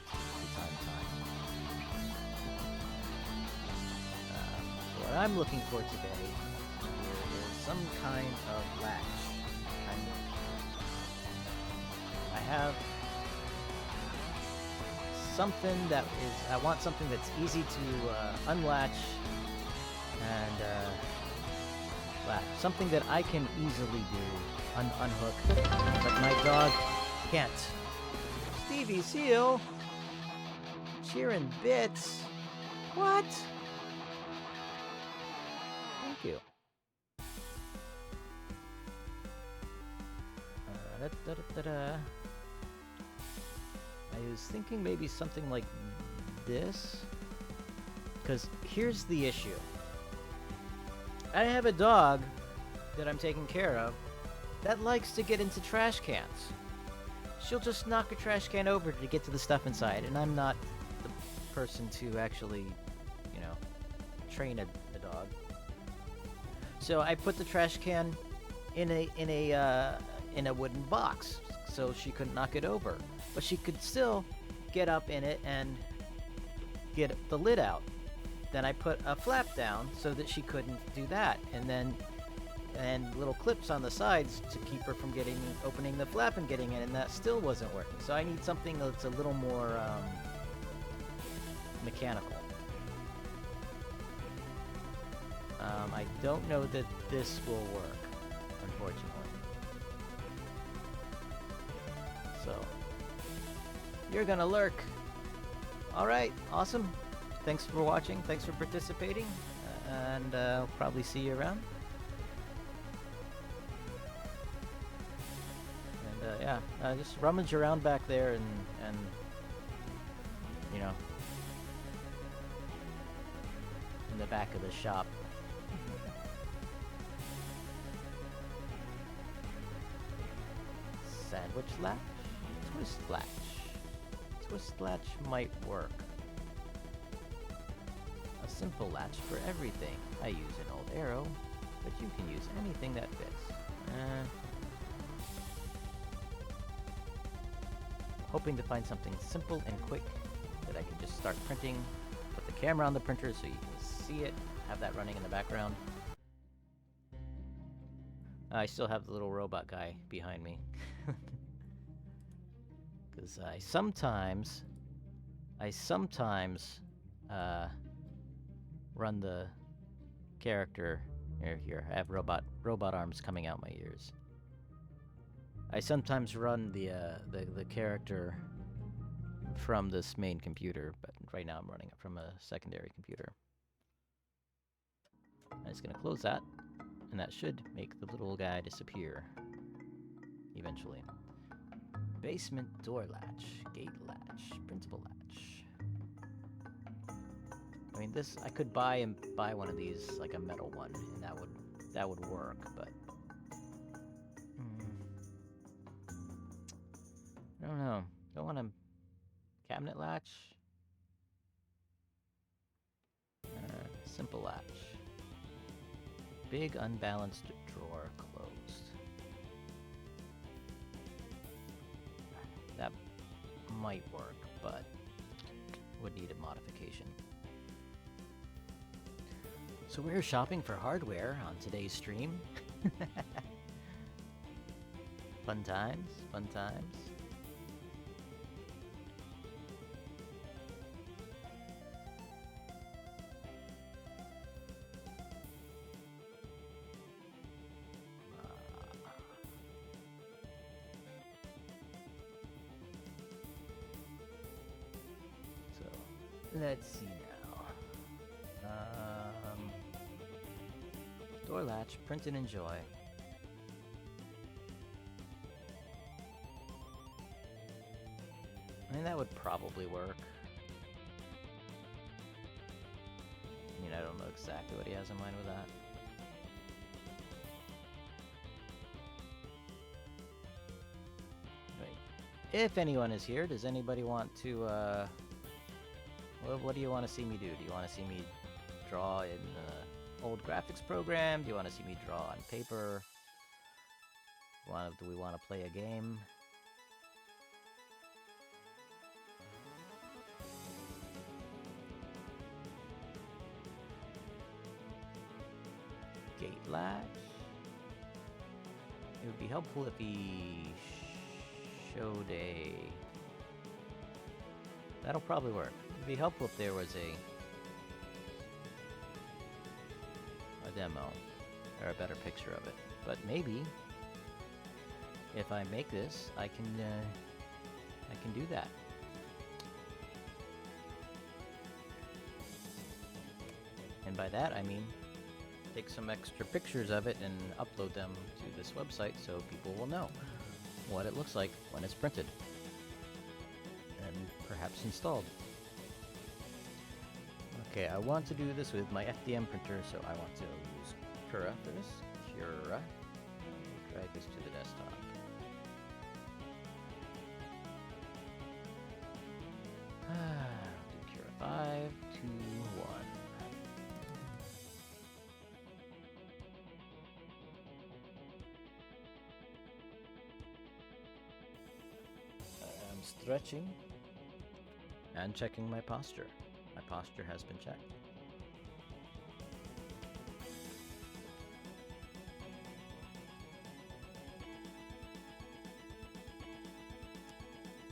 What I'm looking for today is some kind of latch. I have something that is, I want something that's easy to unlatch and latch. Something that I can easily do, unhook, but my dog can't. Stevie Seal? Cheering bits? What? Thank you. I was thinking maybe something like this. Because here's the issue. I have a dog that I'm taking care of that likes to get into trash cans. She'll just knock a trash can over to get to the stuff inside, and I'm not the person to actually, you know, train a dog. So I put the trash can in a wooden box, so she couldn't knock it over, but she could still get up in it and get the lid out. Then I put a flap down so that she couldn't do that, and little clips on the sides to keep her from opening the flap and getting in, and that still wasn't working. So I need something that's a little more mechanical. I don't know that this will work, unfortunately. So you're gonna lurk. All right, awesome. Thanks for watching. Thanks for participating, and I'll probably see you around. Yeah, just rummage around back there and you know, in the back of the shop. Sandwich latch, twist latch. Twist latch might work. A simple latch for everything. I use an old arrow, but you can use anything that fits. Hoping to find something simple and quick that I can just start printing, put the camera on the printer so you can see it, have that running in the background. I still have the little robot guy behind me. Because I sometimes run the character. Here, I have robot arms coming out my ears. I sometimes run the character from this main computer, but right now I'm running it from a secondary computer. I'm just gonna close that, and that should make the little guy disappear eventually. Basement door latch, gate latch, printable latch. I mean, this I could buy one of these, like a metal one, and that would work, but I don't know. Don't want a cabinet latch. Simple latch. Big unbalanced drawer closed. That might work, but would need a modification. So we're shopping for hardware on today's stream. Fun times, fun times. So, let's see now. Door latch, print and enjoy. I mean, that would probably work. I mean, I don't know exactly what he has in mind with that. Right. If anyone is here, does anybody want to, what do you want to see me do? Do you want to see me draw in old graphics program? Do you want to see me draw on paper? Do we want to play a game? Gate latch. It would be helpful if he showed a... That'll probably work. It'd be helpful if there was a demo or a better picture of it. But maybe if I make this, I can do that. And by that I mean take some extra pictures of it and upload them to this website so people will know what it looks like when it's printed and perhaps installed. Okay, I want to do this with my FDM printer, so I want to use Cura for this. Cura. Drag this to the desktop. Do Cura 5, 2, 1. I'm stretching and checking my posture. My posture has been checked.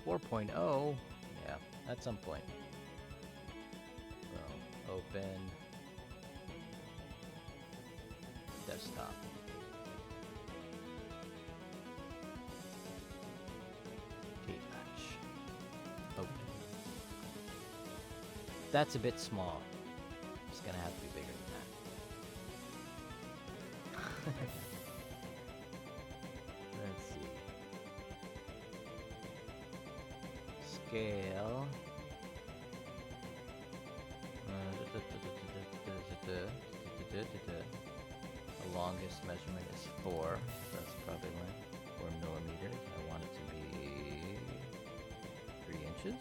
.4.0, yeah, at some point. So, open desktop. Gate latch. Open. That's a bit small. It's gonna have to be bigger than that. Let's see. Scale. The longest measurement is 4. That's probably 4 millimeters. I want it to be 3 inches.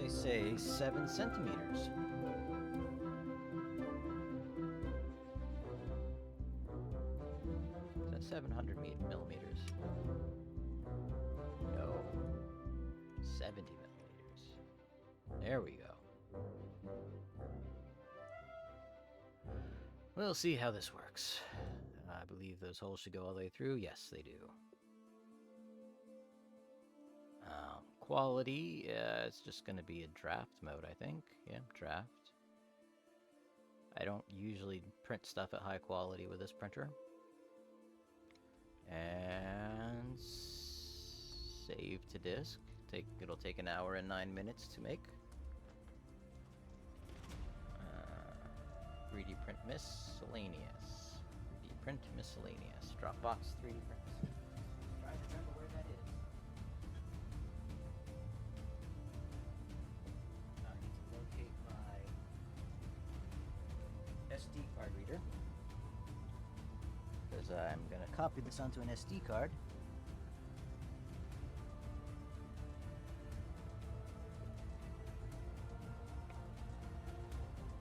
Say 7 centimeters. That's 700 millimeters. No. 70 millimeters. There we go. We'll see how this works. I believe those holes should go all the way through. Yes, they do. Quality, it's just going to be a draft mode, I think. Yeah, draft. I don't usually print stuff at high quality with this printer. And save to disk. It'll take an hour and 9 minutes to make. 3D print miscellaneous. 3D print miscellaneous. Dropbox 3D prints. Try to remember where that is. I need to locate my SD card reader, because I'm going to copy this onto an SD card.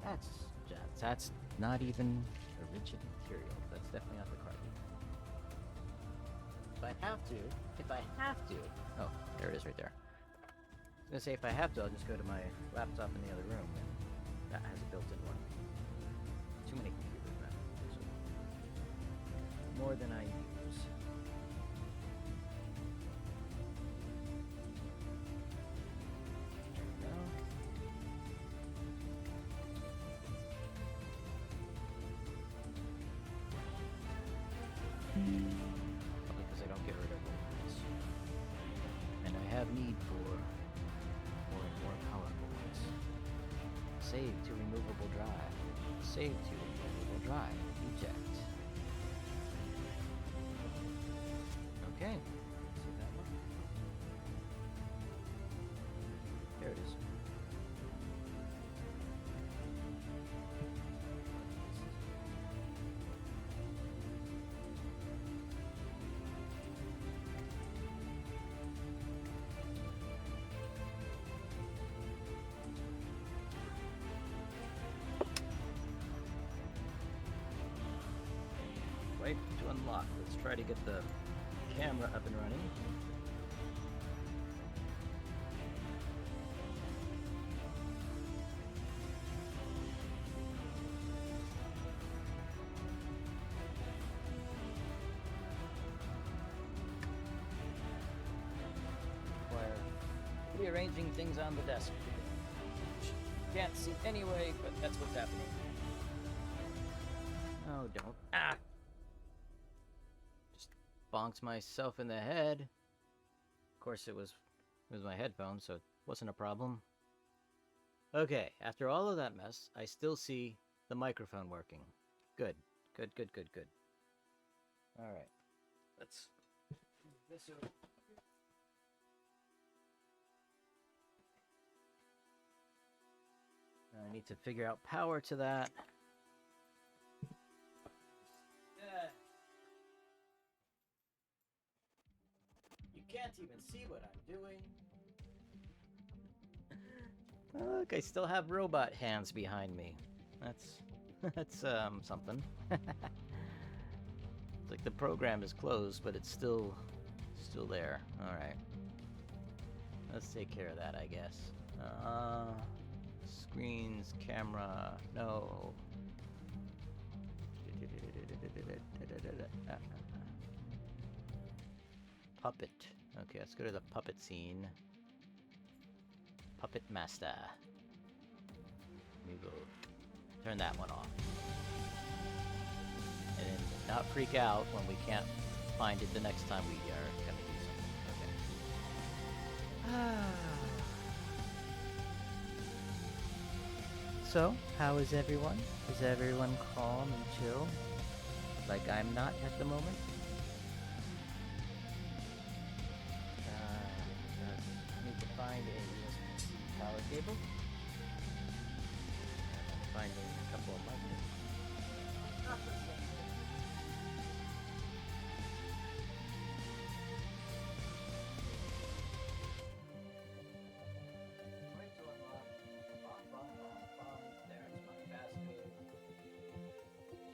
That's That's not even a rigid material. That's definitely not the carbon. If I have to... Oh, there it is right there. I was gonna say, if I have to, I'll just go to my laptop in the other room, and that has a built-in one. Too many computers, man. So, more than I use. There we go. Probably because I don't get rid of ones. And I have need for more powerful ones. Save to removable drive. Save to removable drive. Eject. Okay. See that one? There it is. Wait to unlock. Let's try to get the camera up and running. Require rearranging things on the desk. Can't see anyway, but that's what's happening. Oh, don't. Ah! Bonked myself in the head. Of course, it was my headphones, so it wasn't a problem. Okay, after all of that mess, I still see the microphone working. Good, good, good, good, good. All right, let's move this over. I need to figure out power to that. Can't even see what I'm doing. Look, I still have robot hands behind me. That's something. It's like the program is closed, but it's still there. All right. Let's take care of that, I guess. Screens, camera, no. Puppet. Okay, let's go to the puppet scene. Puppet Master. Let me go turn that one off. And then not freak out when we can't find it the next time we are gonna do something. Okay. So, how is everyone? Is everyone calm and chill? Like I'm not at the moment? Find a USB power cable. Finding a couple of magnets. There's my passcode.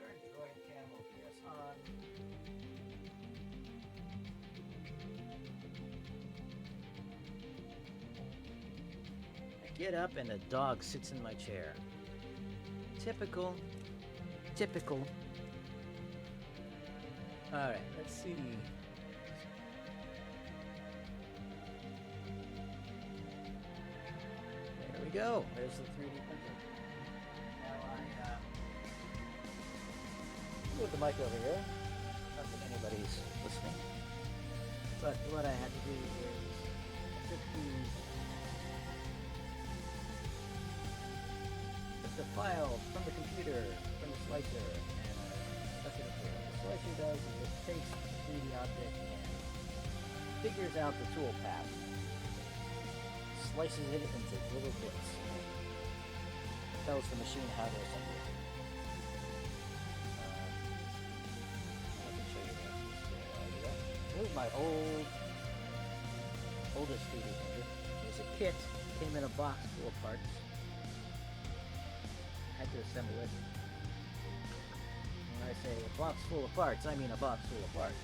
Turn droid cam OBS on. Get up and a dog sits in my chair. Typical. Typical. Alright, let's see. There we go. There's the 3D printer. Now move the mic over here. Not that anybody's listening. But what I had to do is took the file from the computer, from the slicer, and stuck it in here. What the slicer does is it takes the 3D object and figures out the tool path, slices it into little bits, tells the machine how to assemble it. I can show you that. Here's my oldest 3D printer. It was a kit, came in a box full of parts. Had to assemble it. When I say a box full of parts, I mean a box full of parts.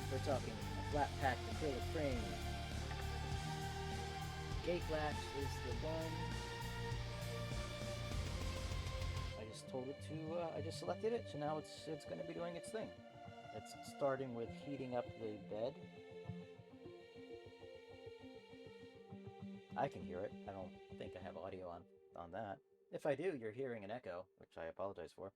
We're talking a flat-packed acrylic frame. Gate latch is the one. I just told it to, I just selected it, so now it's going to be doing its thing. It's starting with heating up the bed. I can hear it. I don't think I have audio on that. If I do, you're hearing an echo, which I apologize for.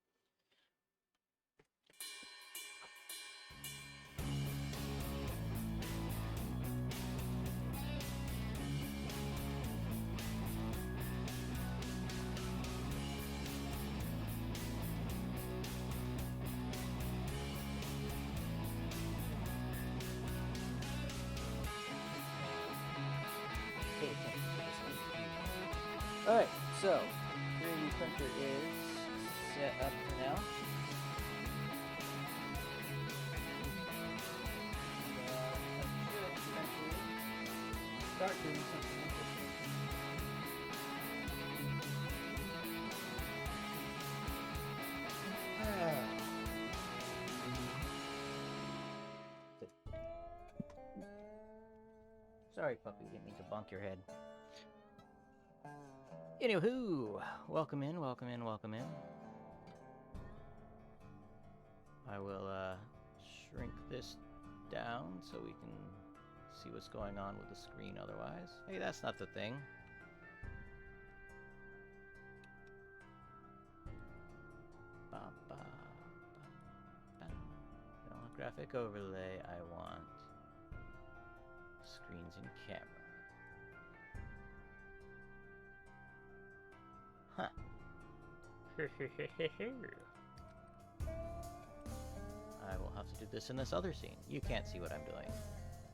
Alright, so 3D printer is set up for now. And, I should eventually start doing something interesting. Sorry, puppy, didn't mean to bonk your head. Anywho, welcome in, welcome in, welcome in. I will shrink this down so we can see what's going on with the screen otherwise. Hey, that's not the thing. Graphic overlay, I want screens and camera. Huh. I will have to do this in this other scene. You can't see what I'm doing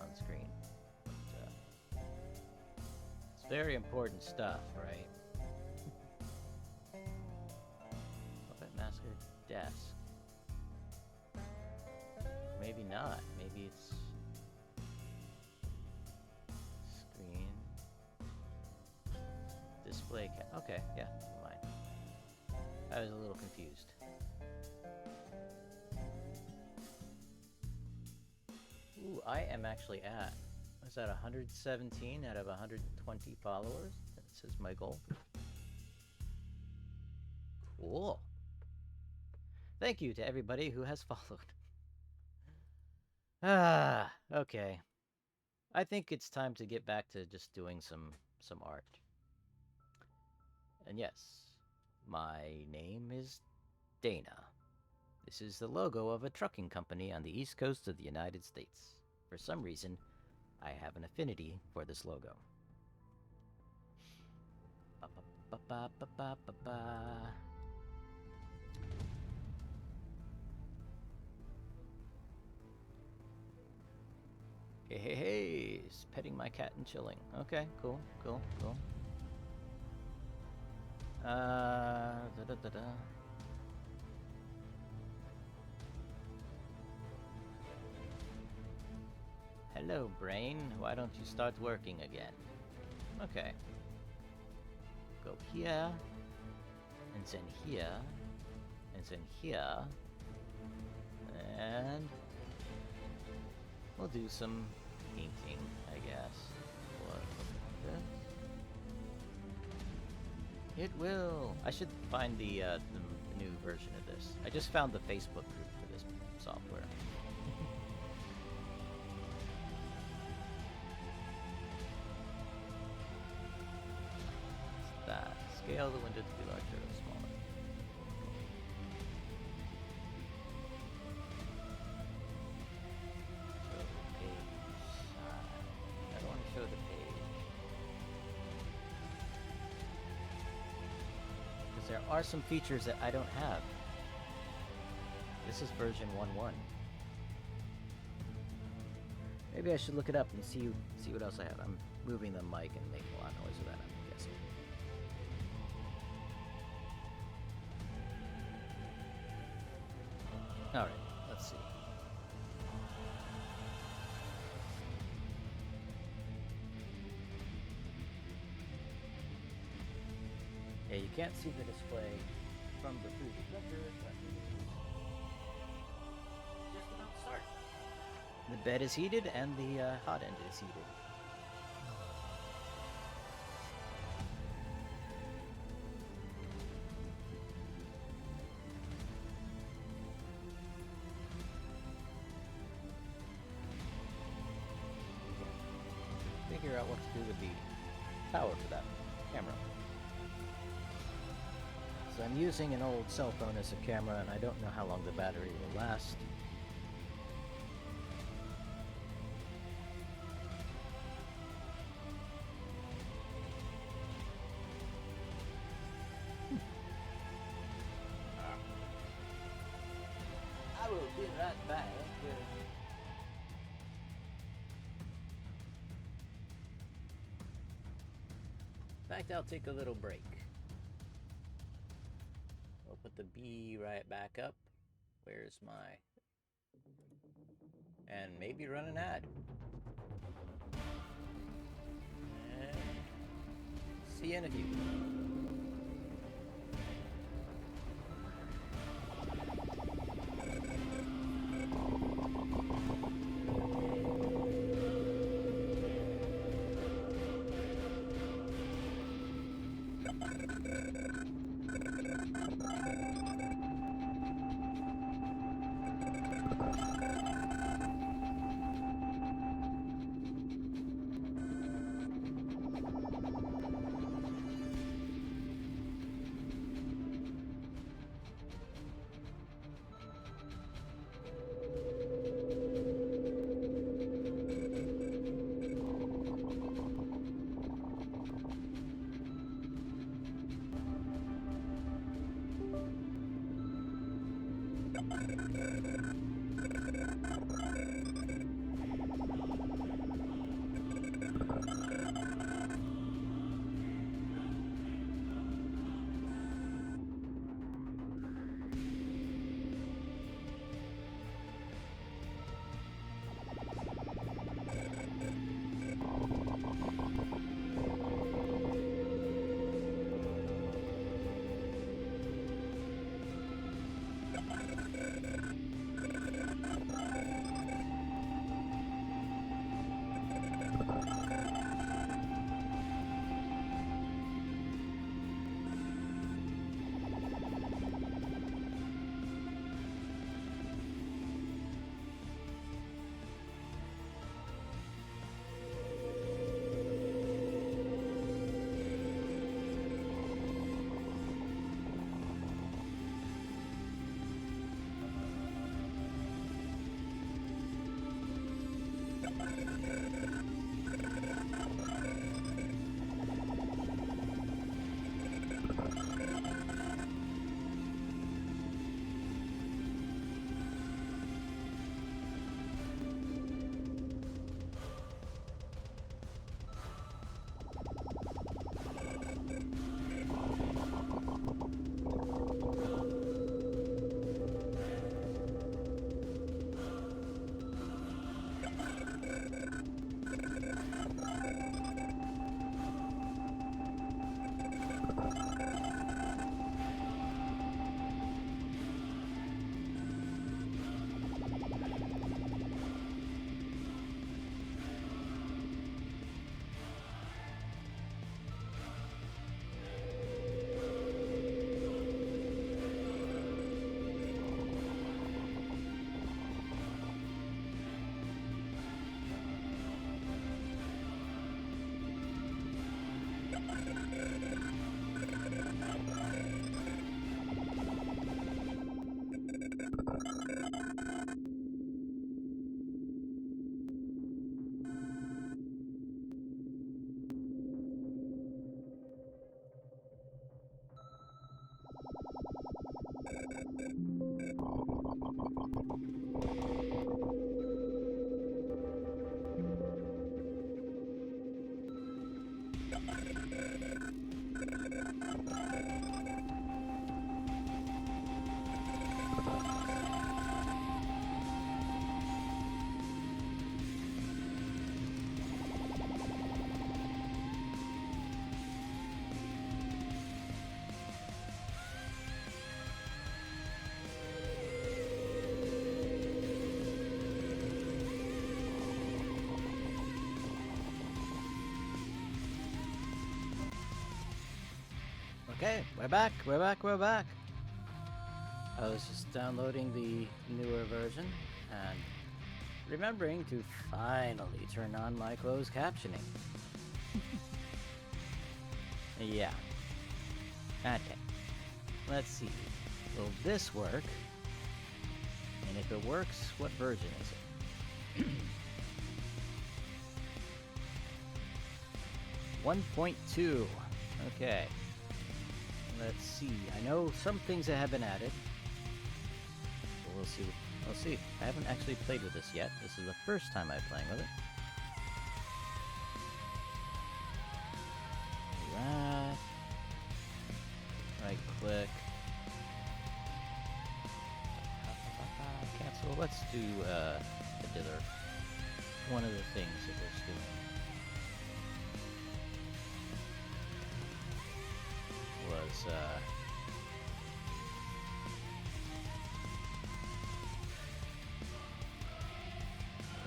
on screen. But, it's very important stuff, right? Puppet Master desk. Maybe not. Maybe it's screen. Display okay, yeah, never mind. I was a little confused. Ooh, I am actually at, was that 117 out of 120 followers? That says my goal. Cool. Thank you to everybody who has followed. Okay. I think it's time to get back to just doing some art. And yes, my name is Dana. This is the logo of a trucking company on the east coast of the United States. For some reason, I have an affinity for this logo. Hey, it's petting my cat and chilling. Okay, cool. Hello, brain. Why don't you start working again? Okay. Go here, and then here, and then here, and we'll do some painting, I guess. What this? It will. I should find the new version of this. I just found the Facebook group for this software. What's that? Scale the window to be larger or smaller. Show the page. I don't want to show the page. Because there are some features that I don't have. This is version 1.1. Maybe I should look it up and see what else I have. I'm moving the mic and making a lot of noise with that, I'm guessing. Alright, let's see. Yeah, you can't see the display from the 3D printer. The bed is heated and the hot end is heated. Figure out what to do with the power for that camera. So I'm using an old cell phone as a camera, and I don't know how long the battery will last. I will be right back. In fact, I'll take a little break. We'll put the B right back up. Where's my... And maybe run an ad. And see you in a few. Okay, we're back, we're back, we're back. I was just downloading the newer version and remembering to finally turn on my closed captioning. Yeah. Okay. Let's see. Will this work? And if it works, what version is it? 1.2. Okay. Let's see. I know some things that have been added. So we'll see. We'll see. I haven't actually played with this yet. This is the first time I'm playing with it. Alright. Right click. Cancel. Let's do the dither. One of the things that it's doing. Was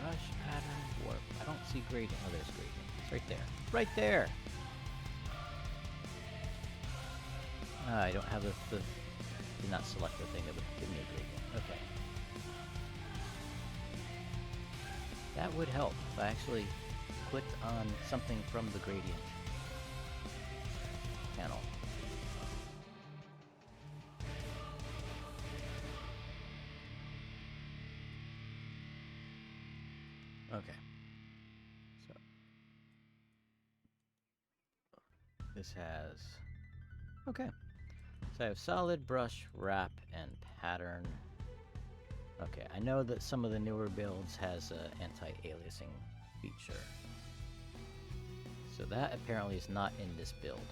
brush pattern warp. I don't see gradient. Oh, there's gradient. It's right there. Right there! I don't have the did not select the thing that would give me a gradient. Okay. That would help if I actually clicked on something from the gradient panel. Okay. So this has okay. So I have solid, brush, wrap, and pattern. Okay, I know that some of the newer builds has an anti-aliasing feature. So that apparently is not in this build.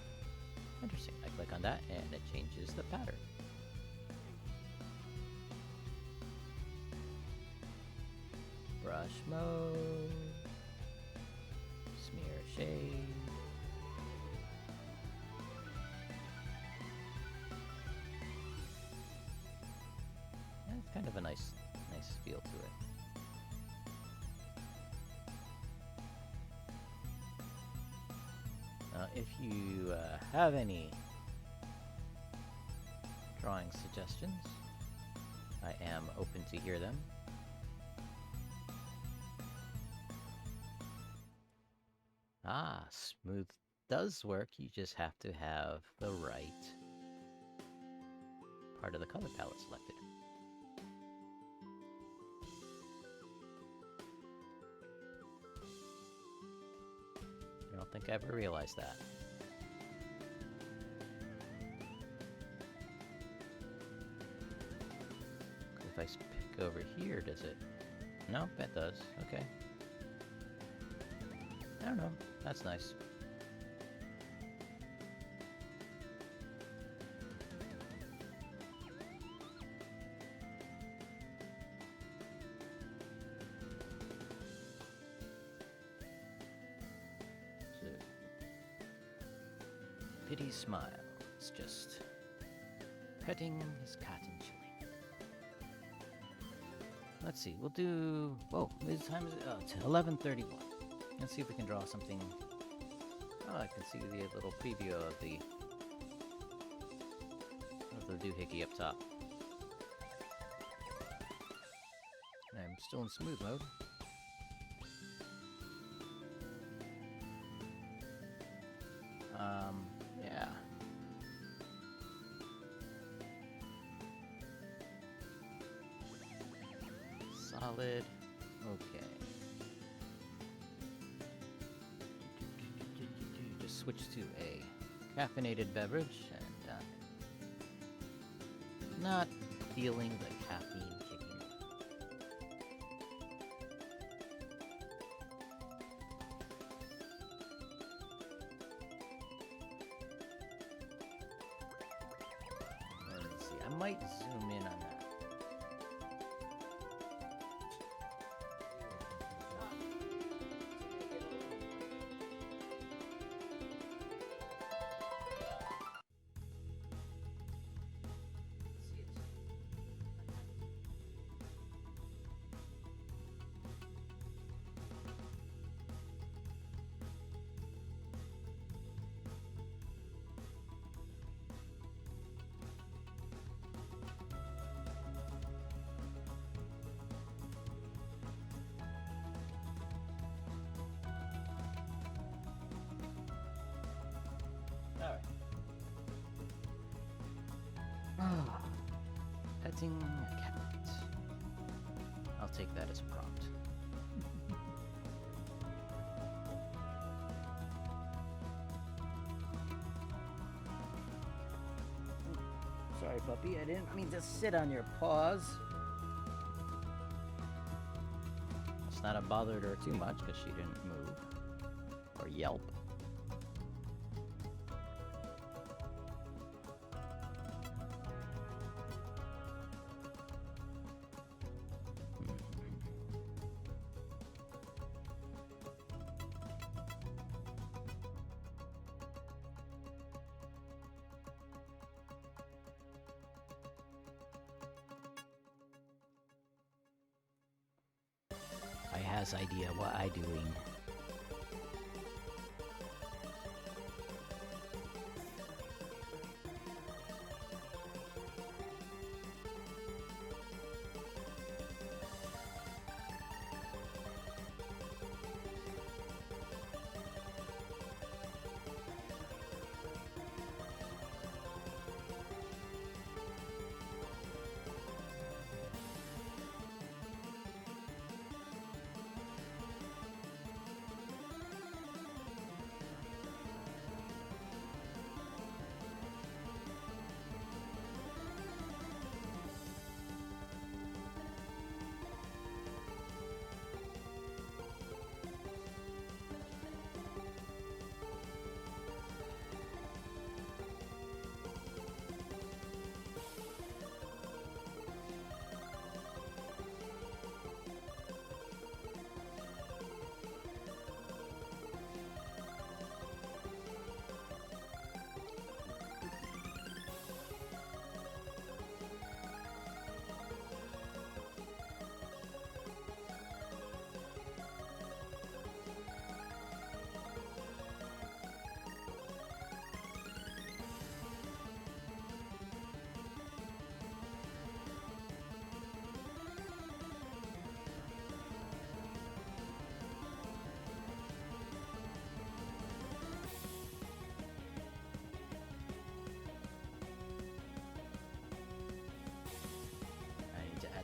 Interesting. I click on that and it changes the pattern. Brush mode. Smear shade. It's kind of a nice feel to it. If you have any drawing suggestions, I am open to hear them. Ah, smooth does work, you just have to have the right part of the color palette selected. I don't think I ever realized that. If I pick over here, does it? No, that does. Okay. I don't know. That's nice. Pity smile. It's just petting his cat and chilling. Let's see. We'll do. Whoa, what time is it? Oh, it's 11:31. Let's see if we can draw something. Oh, I can see the little preview of the doohickey up top. I'm still in smooth mode. Yeah. Solid. Okay. Just switch to a caffeinated beverage and not feeling the caffeine kicking. Let's see. I might zoom in on that. Painting a cat. I'll take that as a prompt. Sorry, puppy, I didn't mean to sit on your paws. Must not have bothered her too much because she didn't move or yelp. I has idea what I doing.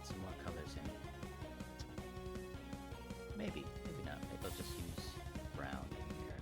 Some more colors in. Maybe not. Maybe I'll just use brown in here.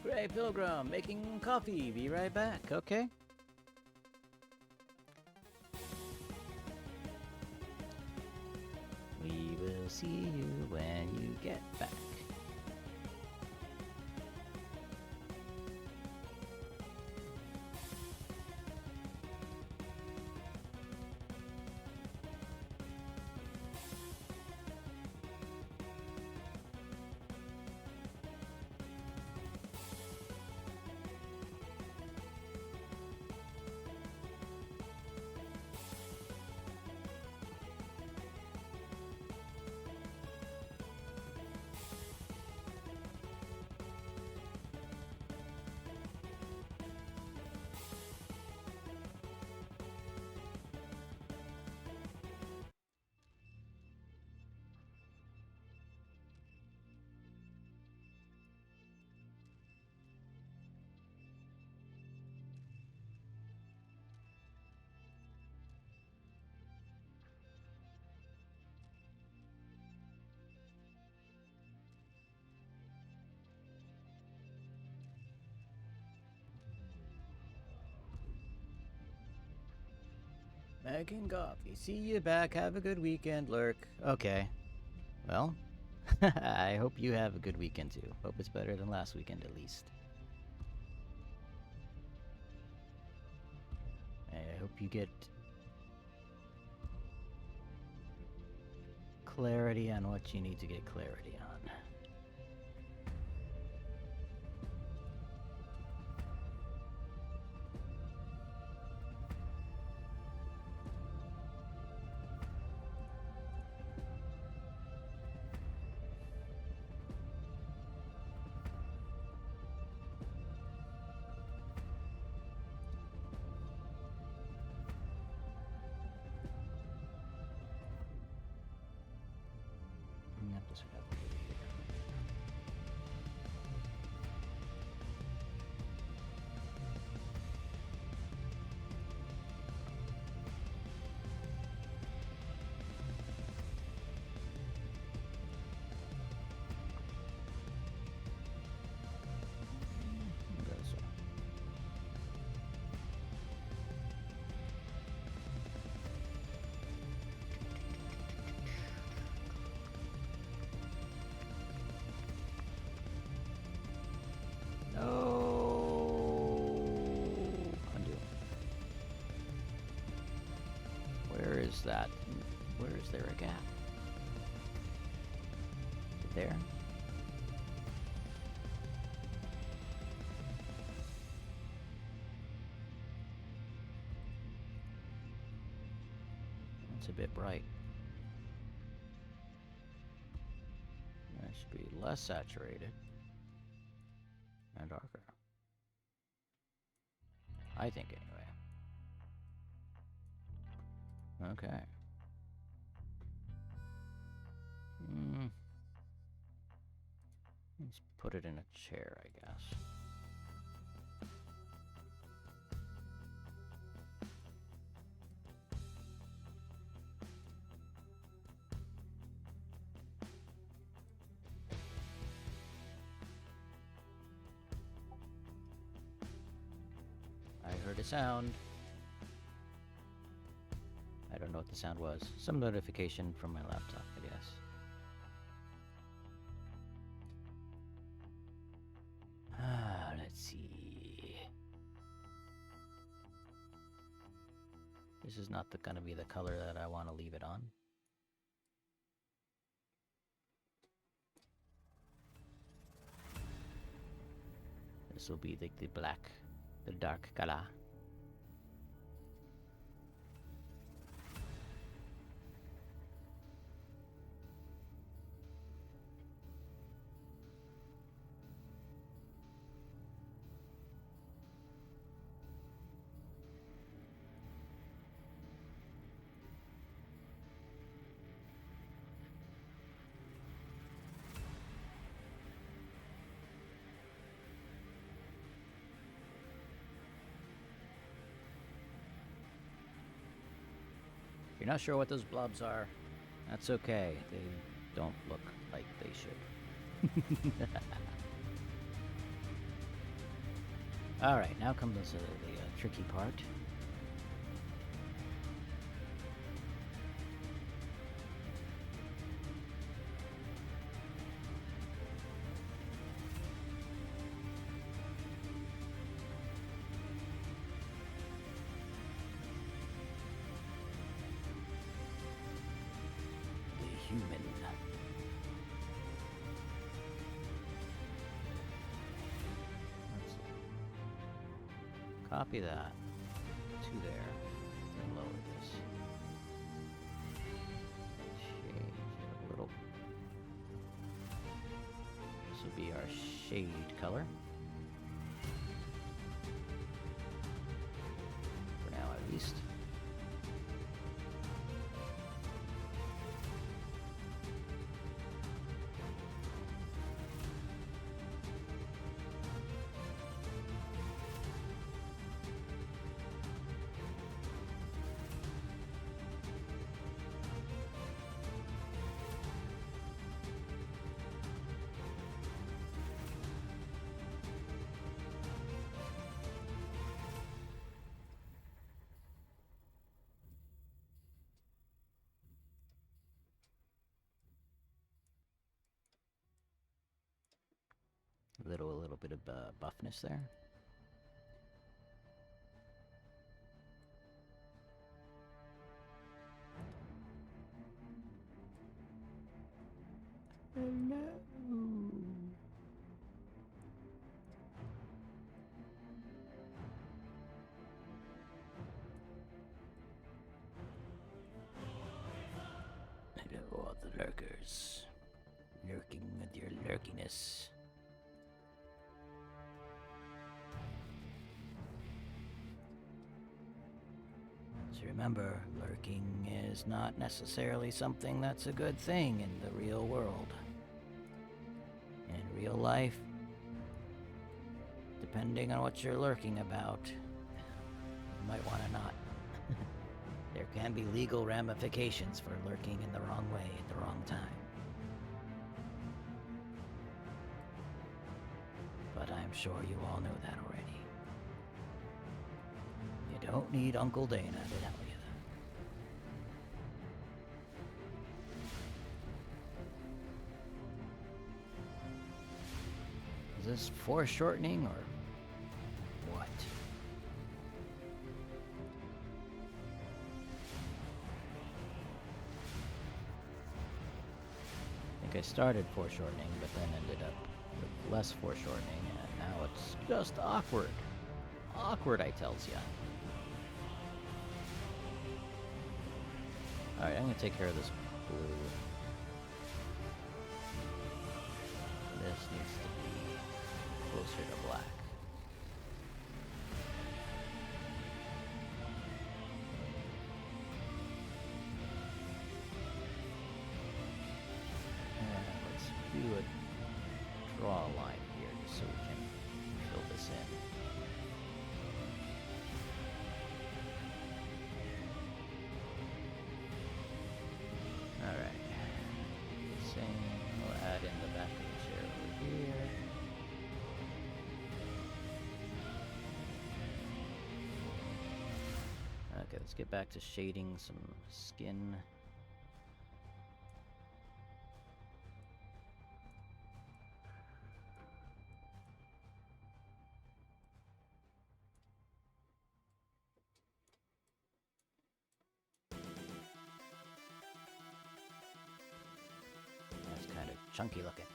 Gray Pilgrim making coffee. Be right back, okay? We will see you when you get back. Making coffee. See you back. Have a good weekend, Lurk. Okay. Well, I hope you have a good weekend too. Hope it's better than last weekend at least. I hope you get clarity on what you need to get clarity on. Is that? Where is there a gap? There? That's a bit bright. That should be less saturated and darker. I think anyway. Okay. Let's put it in a chair, I guess. I heard a sound. I don't know what the sound was. Some notification from my laptop, I guess. Let's see. This is not gonna be the color that I want to leave it on. This will be the black, the dark color. You're not sure what those blobs are? That's okay. They don't look like they should. Alright, now comes the tricky part. Human. Let's copy that to there and lower this. Change it a little. This will be our shade color. For now at least. A little bit of buffness there. Hello. Hello, all the lurkers. Lurking with your lurkiness. So remember, lurking is not necessarily something that's a good thing in the real world. In real life, depending on what you're lurking about, you might want to not. There can be legal ramifications for lurking in the wrong way at the wrong time. But I'm sure you all know that already. You don't need Uncle Dana to tell you that. Is this foreshortening or what? I think I started foreshortening, but then ended up with less foreshortening, and now it's just awkward. Awkward, I tells ya. Alright, I'm gonna take care of this blue. This needs to be closer to black. And let's do a draw line here just so we can fill this in. Alright. Same, we'll add in the back of the chair over here. Okay, let's get back to shading some skin. That's kind of chunky looking.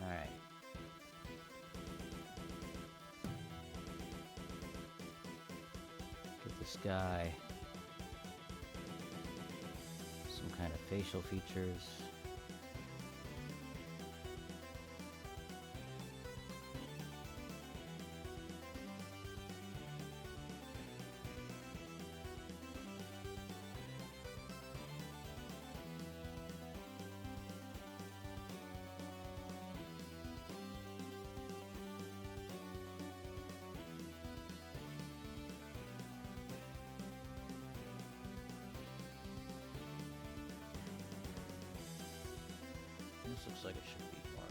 Alright. Give this guy some kind of facial features. This looks like it should be more.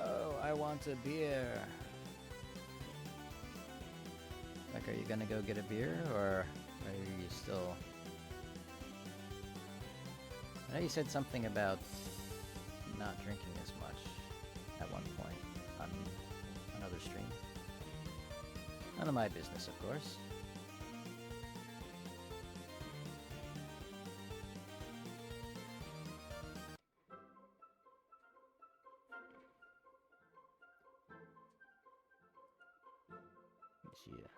Oh, I want a beer. Like, are you gonna go get a beer, or are you still... I know you said something about not drinking as much at one point on another stream. None of my business, of course. Yeah.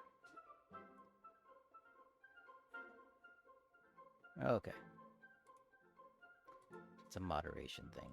Okay. It's a moderation thing.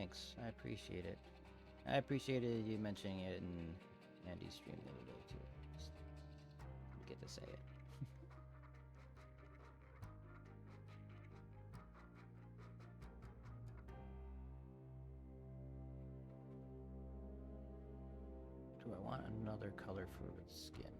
thanks. I appreciate it. I appreciated you mentioning it in Andy's stream the other day, too. Just get to say it. Do I want another color for its skin?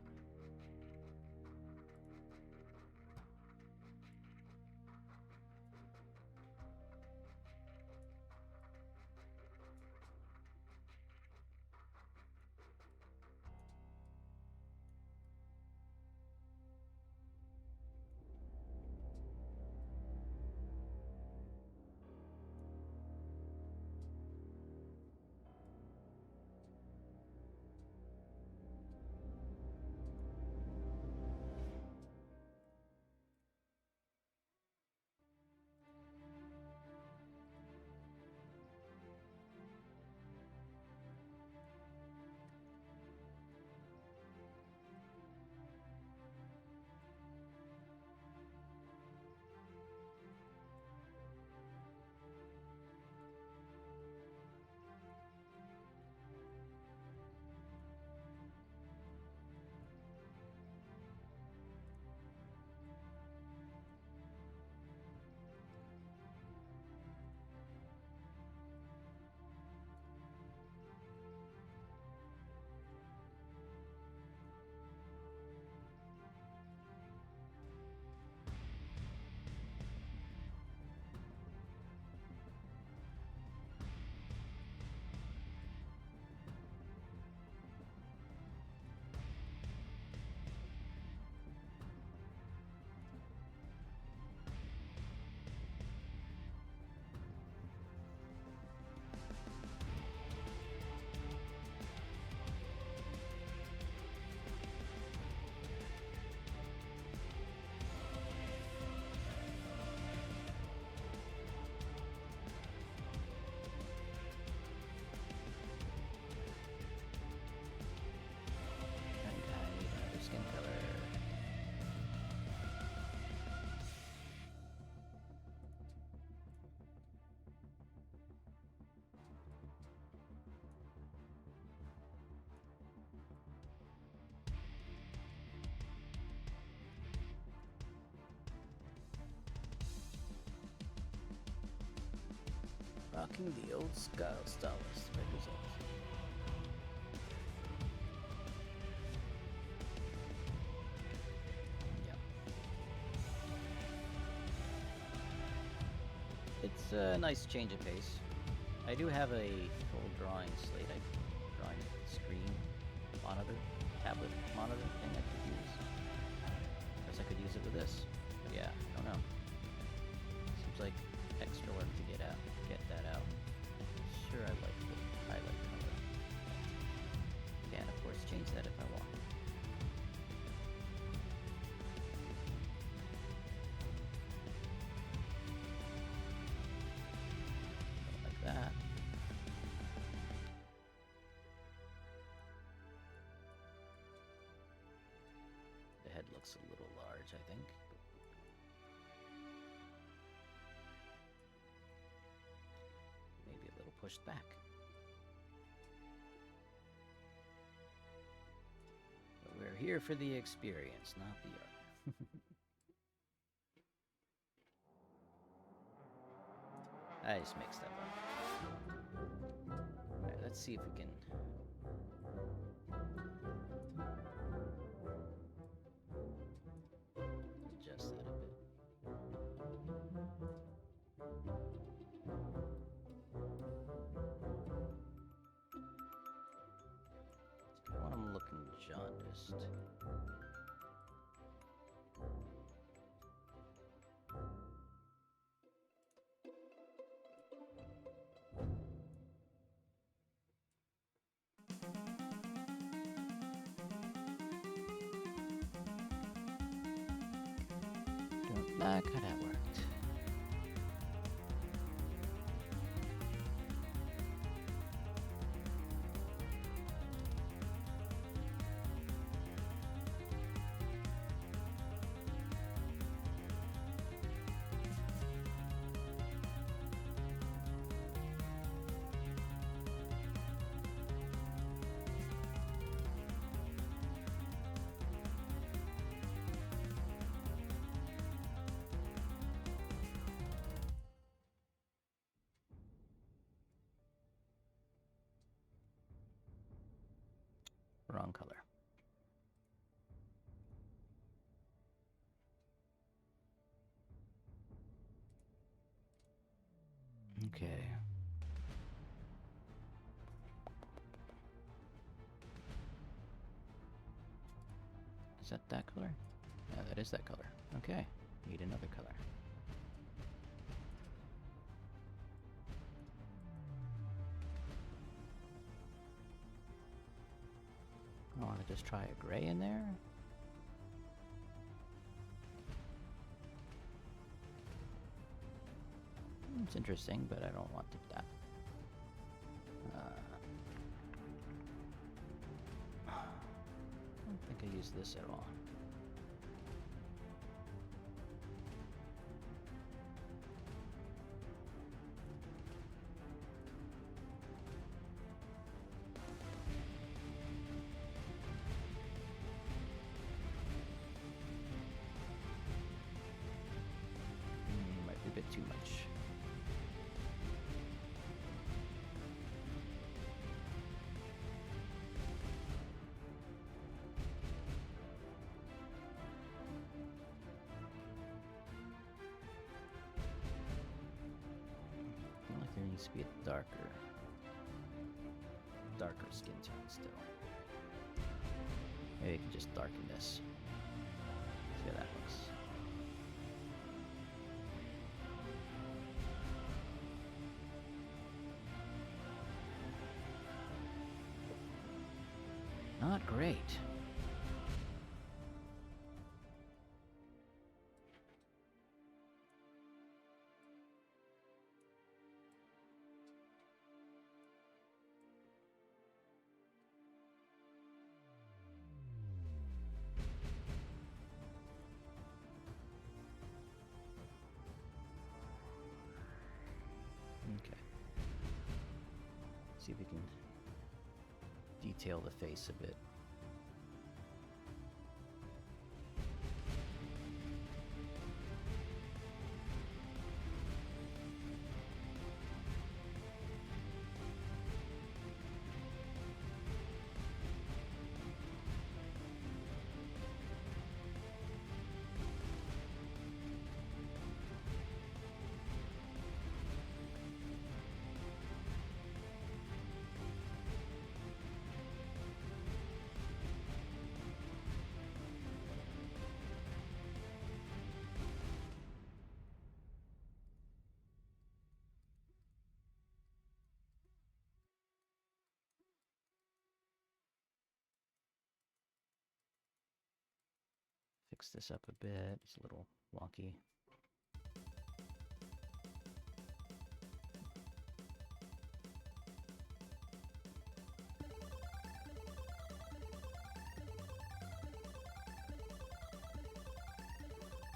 Rocking the old style stylist represents. Yeah. It's a nice change of pace. I do have a full drawing slate, drawing screen monitor, tablet monitor thing I could use. Guess I could use it with this. But yeah, I don't know. Seems like extra work to get that out. Sure, I like the highlight color. Can of course change that if I want. Like that. The head looks a little large, I think. Maybe a little pushed back. But we're here for the experience, not the art. I just make stuff up. Alright, let's see if we can... adjust that a bit. I want him looking jaundiced. Don't like how that worked. Wrong color. Okay. Is that that color? Yeah, that is that color. Okay. Need another color. I want to just try a gray in there. It's interesting, but I don't want to do that. I don't think I use this at all. Might be a bit too much. There needs to be a darker skin tone still. Maybe I can just darken this. See how that looks. Not great. Okay. See if we can detail the face a bit. Fix this up a bit. It's a little wonky.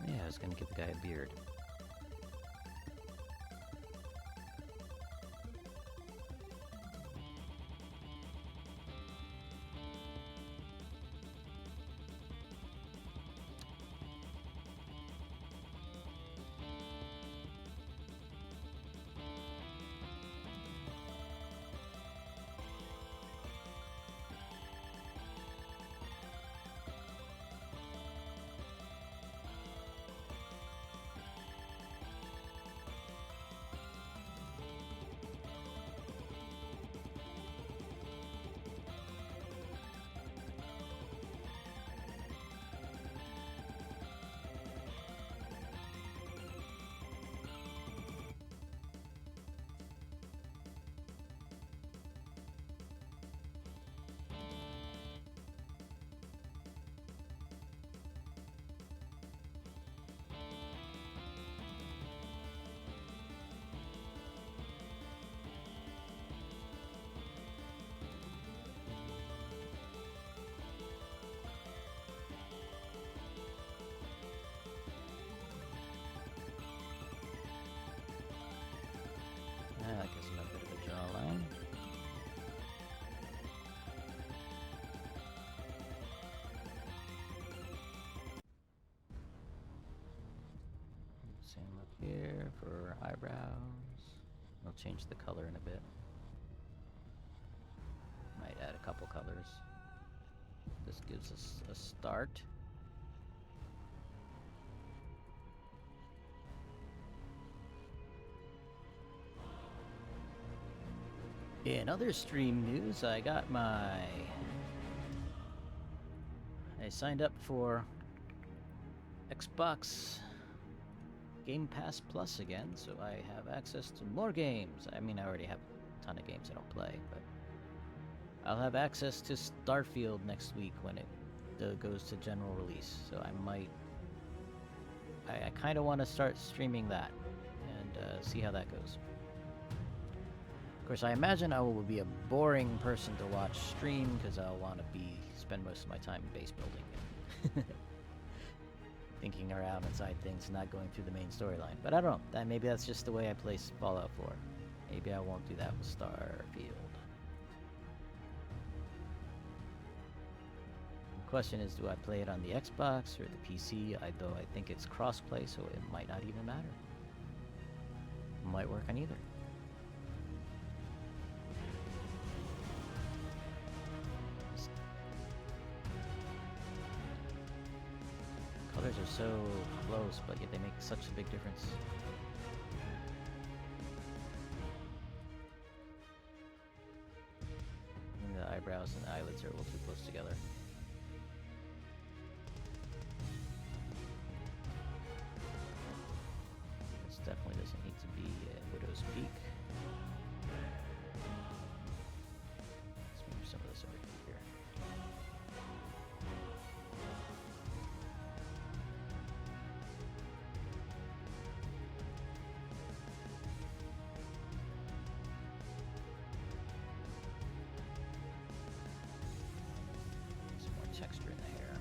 Yeah, I was gonna give the guy a beard. That gives him a bit of a jawline. Same up here for eyebrows. We'll change the color in a bit. Might add a couple colors. This gives us a start. In other stream news, I signed up for Xbox Game Pass Plus again, so I have access to more games. I mean, I already have a ton of games I don't play, but I'll have access to Starfield next week when it goes to general release. So I kind of want to start streaming that and see how that goes. Of course, I imagine I will be a boring person to watch stream because I'll want to spend most of my time base building, thinking around inside things, not going through the main storyline. But I don't know. Maybe that's just the way I play Fallout 4. Maybe I won't do that with Starfield. The question is, do I play it on the Xbox or the PC? Though I think it's crossplay, so it might not even matter. It might work on either. Colors are so close, but yet they make such a big difference. And the eyebrows and the eyelids are a little too close together. This definitely doesn't need to be a Widow's Peak. Let's move some of this over here. Texture in the hair.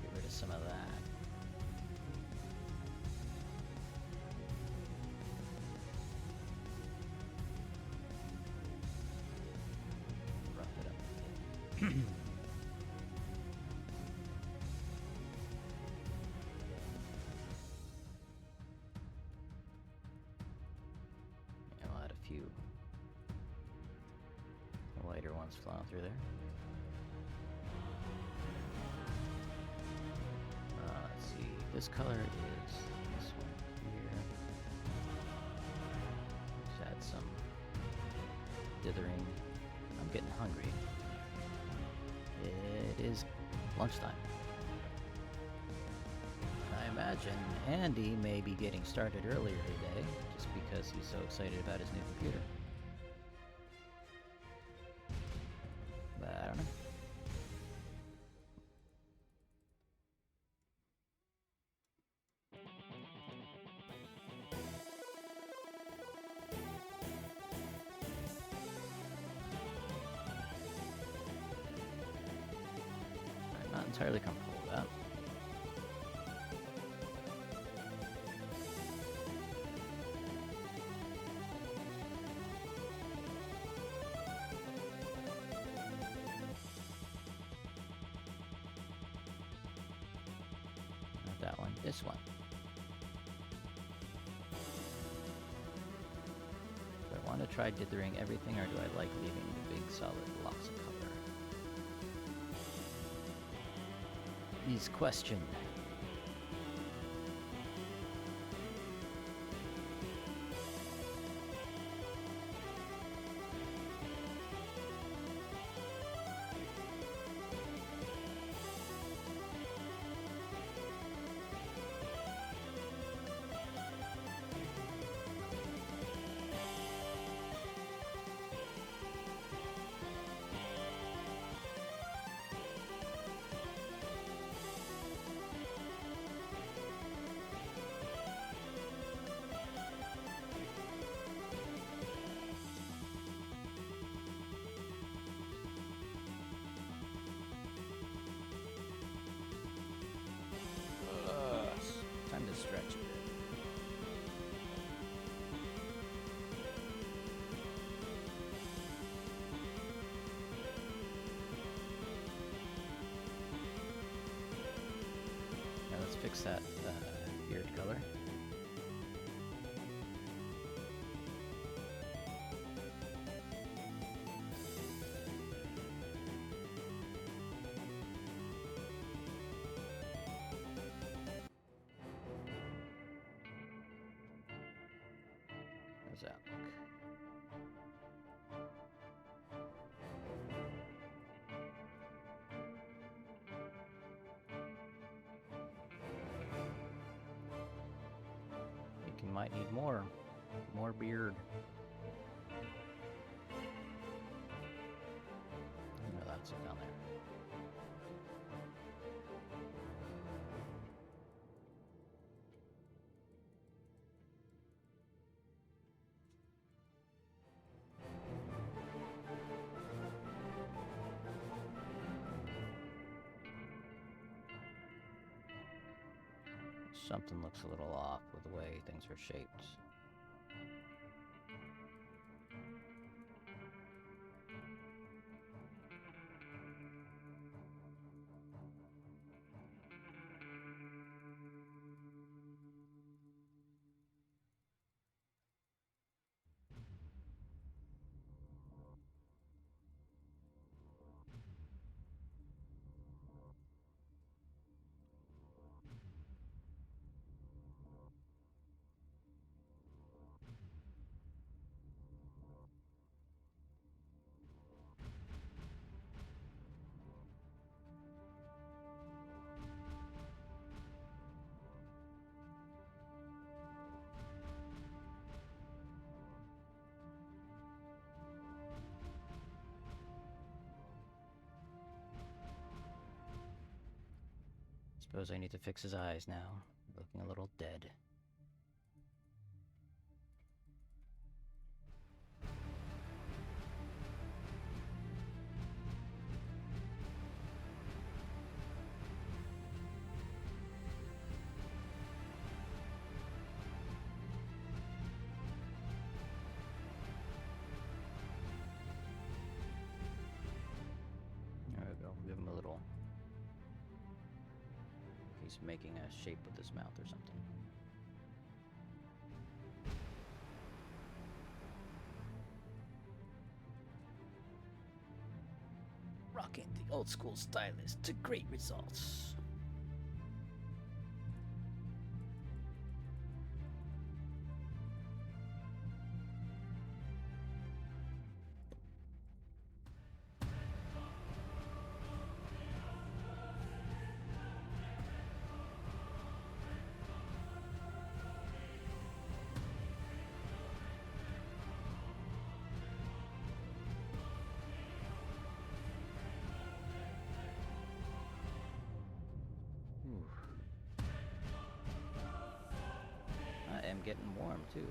Get rid of some of that. Rough it up a bit. I'll add a few lighter ones flowing through there. Let's see. This color is this one here. Just add some dithering. I'm getting hungry. It is lunchtime. I imagine Andy may be getting started earlier today, just because he's so excited about his new computer. I don't know. I'm not entirely comfortable with that. That one, this one. Do I want to try dithering everything, or do I like leaving the big solid blocks of color? Is question. Time to stretch a bit. Now let's fix that beard color. might need more beard. No, that's it down there. Something looks a little off with the way things are shaped. Suppose I need to fix his eyes now. Looking a little dead. There we go. Give him a little... He's making a shape with his mouth or something. Rocking the old school stylus to great results. I am getting warm too.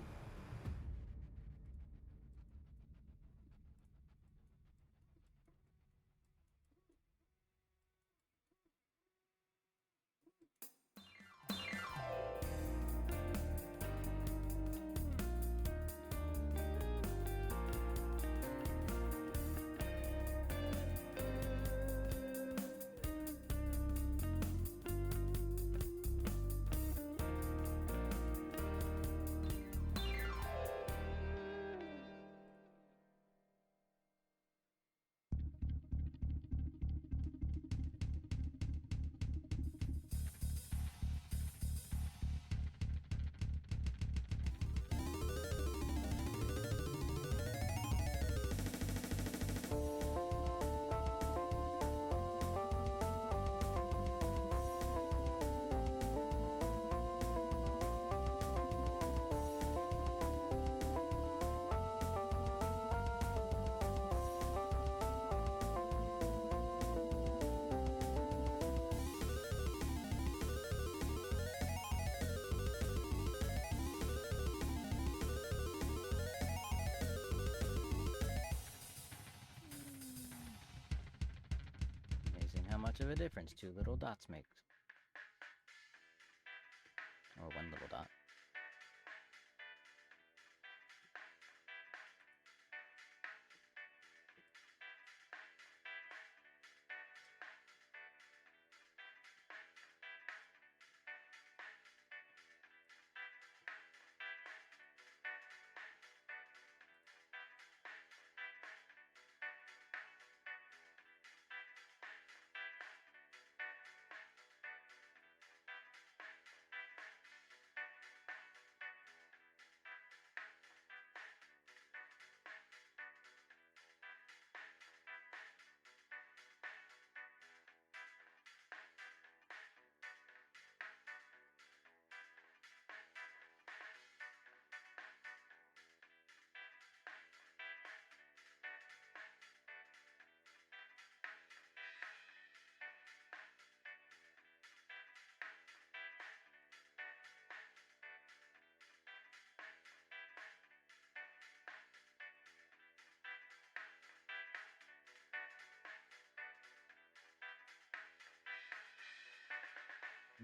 How much of a difference 2 little dots make. Or 1 little dot.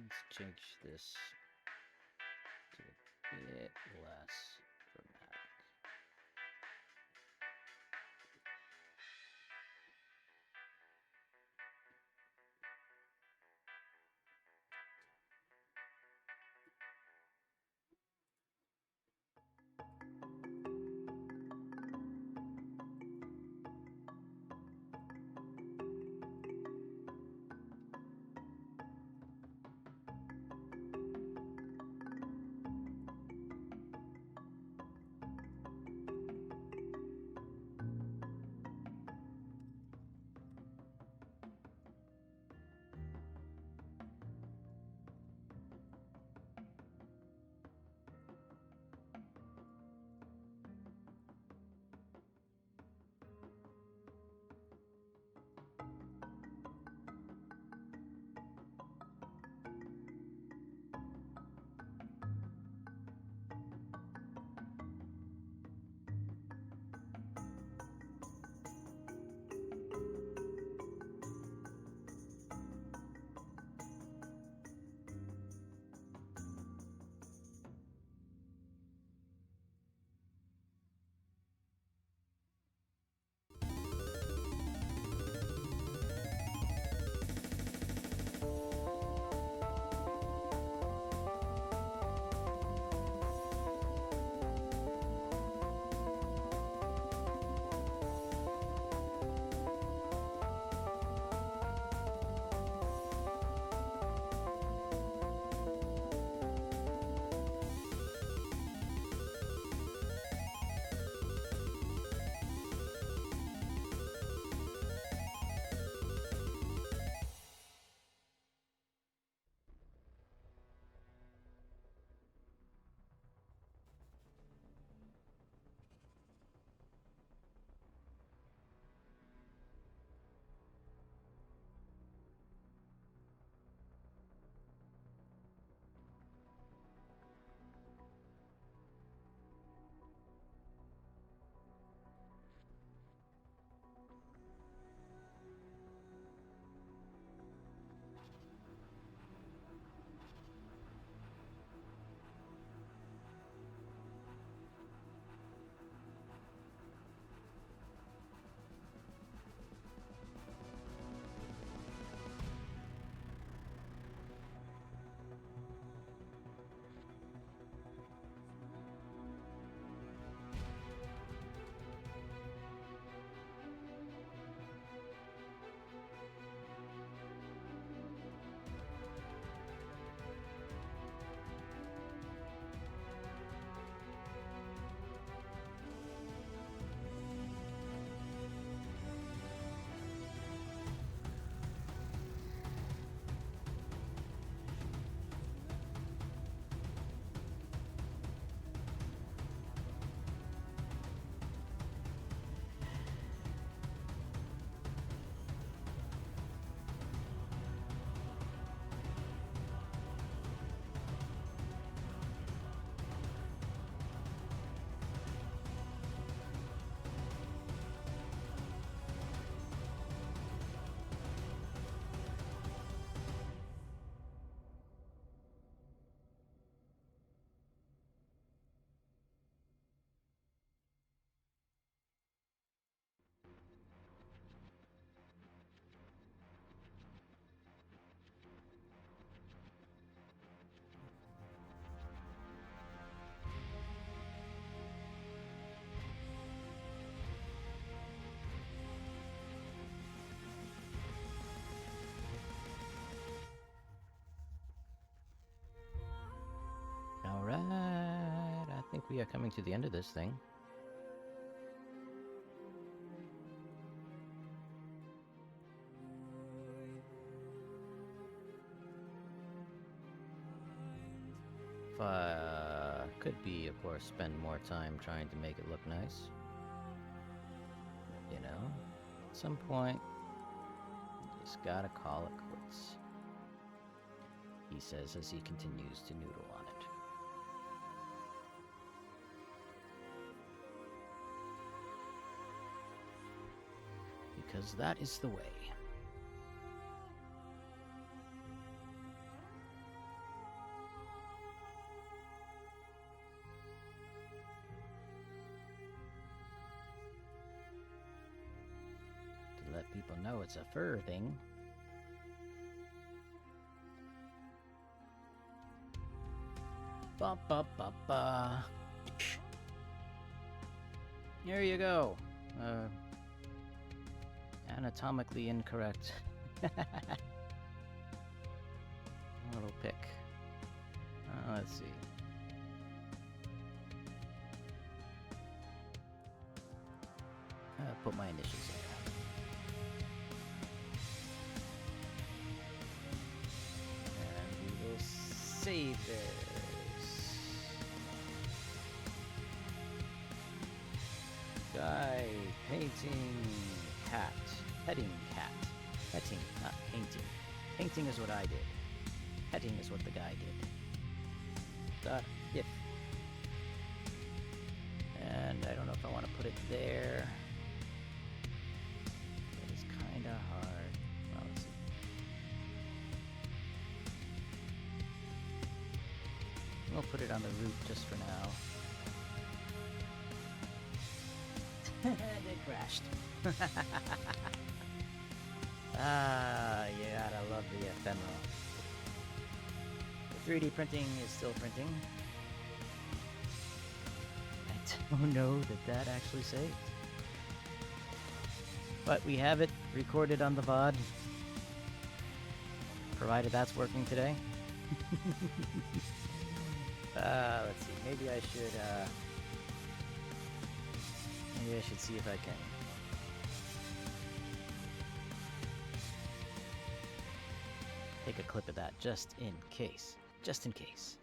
Let's change this to a bit less dramatic. Alright, I think we are coming to the end of this thing. Could be, of course, spend more time trying to make it look nice. You know, at some point, you just gotta call it quits. He says as he continues to noodle on it. Because that is the way. no, it's a fur thing. Ba ba ba ba. There you go. Anatomically incorrect. Little pick. Let's see. Put my initials in there. And we will save this. Guy painting cat. Petting cat. Petting, not painting. Painting is what I did. Petting is what the guy did. If. And I don't know if I want to put it there. It is kind of hard. Well, let's see. We'll put it on the root just for now. It crashed. You gotta love the ephemeral. The 3D printing is still printing. I don't know that actually saved. But we have it recorded on the VOD. Provided that's working today. Let's see. Maybe I should see if I can. Take a clip of that just in case. Just in case.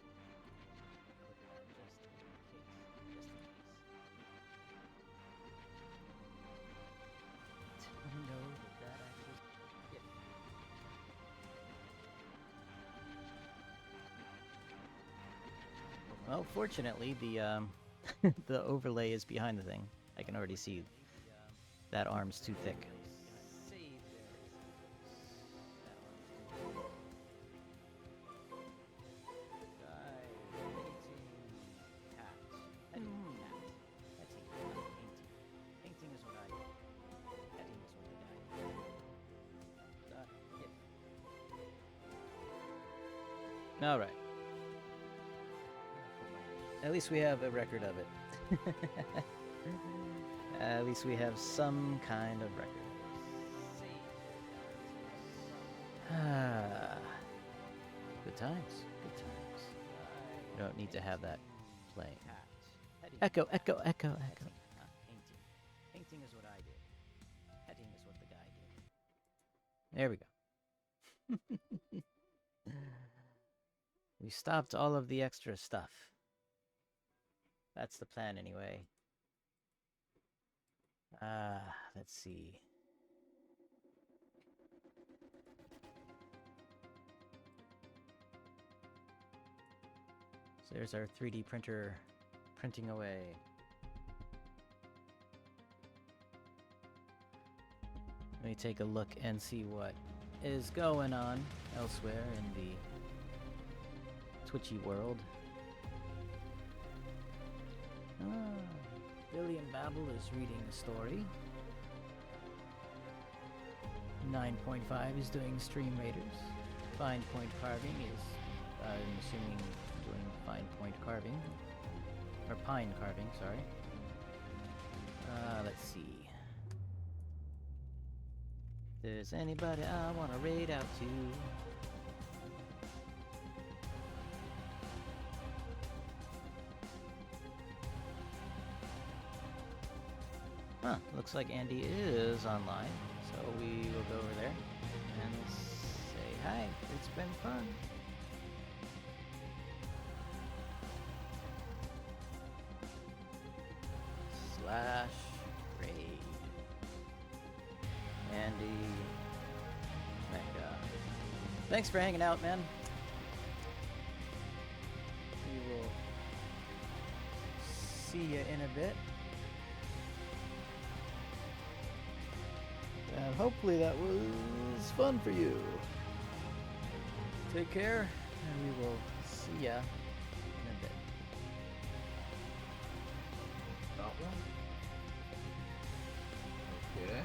Well, fortunately, the the overlay is behind the thing. I can already see that arm's too thick. All right. At least we have a record of it. At least we have some kind of record. Good times. Good times. You don't need to have that playing. Echo, echo, echo, echo. Painting is what I did. Petting is what the guy did. There we go. We stopped all of the extra stuff. That's the plan anyway. Let's see. So there's our 3D printer printing away. Let me take a look and see what is going on elsewhere in the Twitchy world. Billy and Babel is reading a story. 9.5 is doing Stream Raiders. Fine Point Carving is, I'm assuming, doing Fine Point Carving. Or Pine Carving, sorry. Let's see. If there's anybody I want to raid out to. Huh, looks like Andy is online, so we will go over there and say hi. It's been fun. /raid. Andy. Thanks for hanging out, man. We will see you in a bit. And hopefully that was fun for you. Take care, and we will see ya in a bit. Got one? Okay.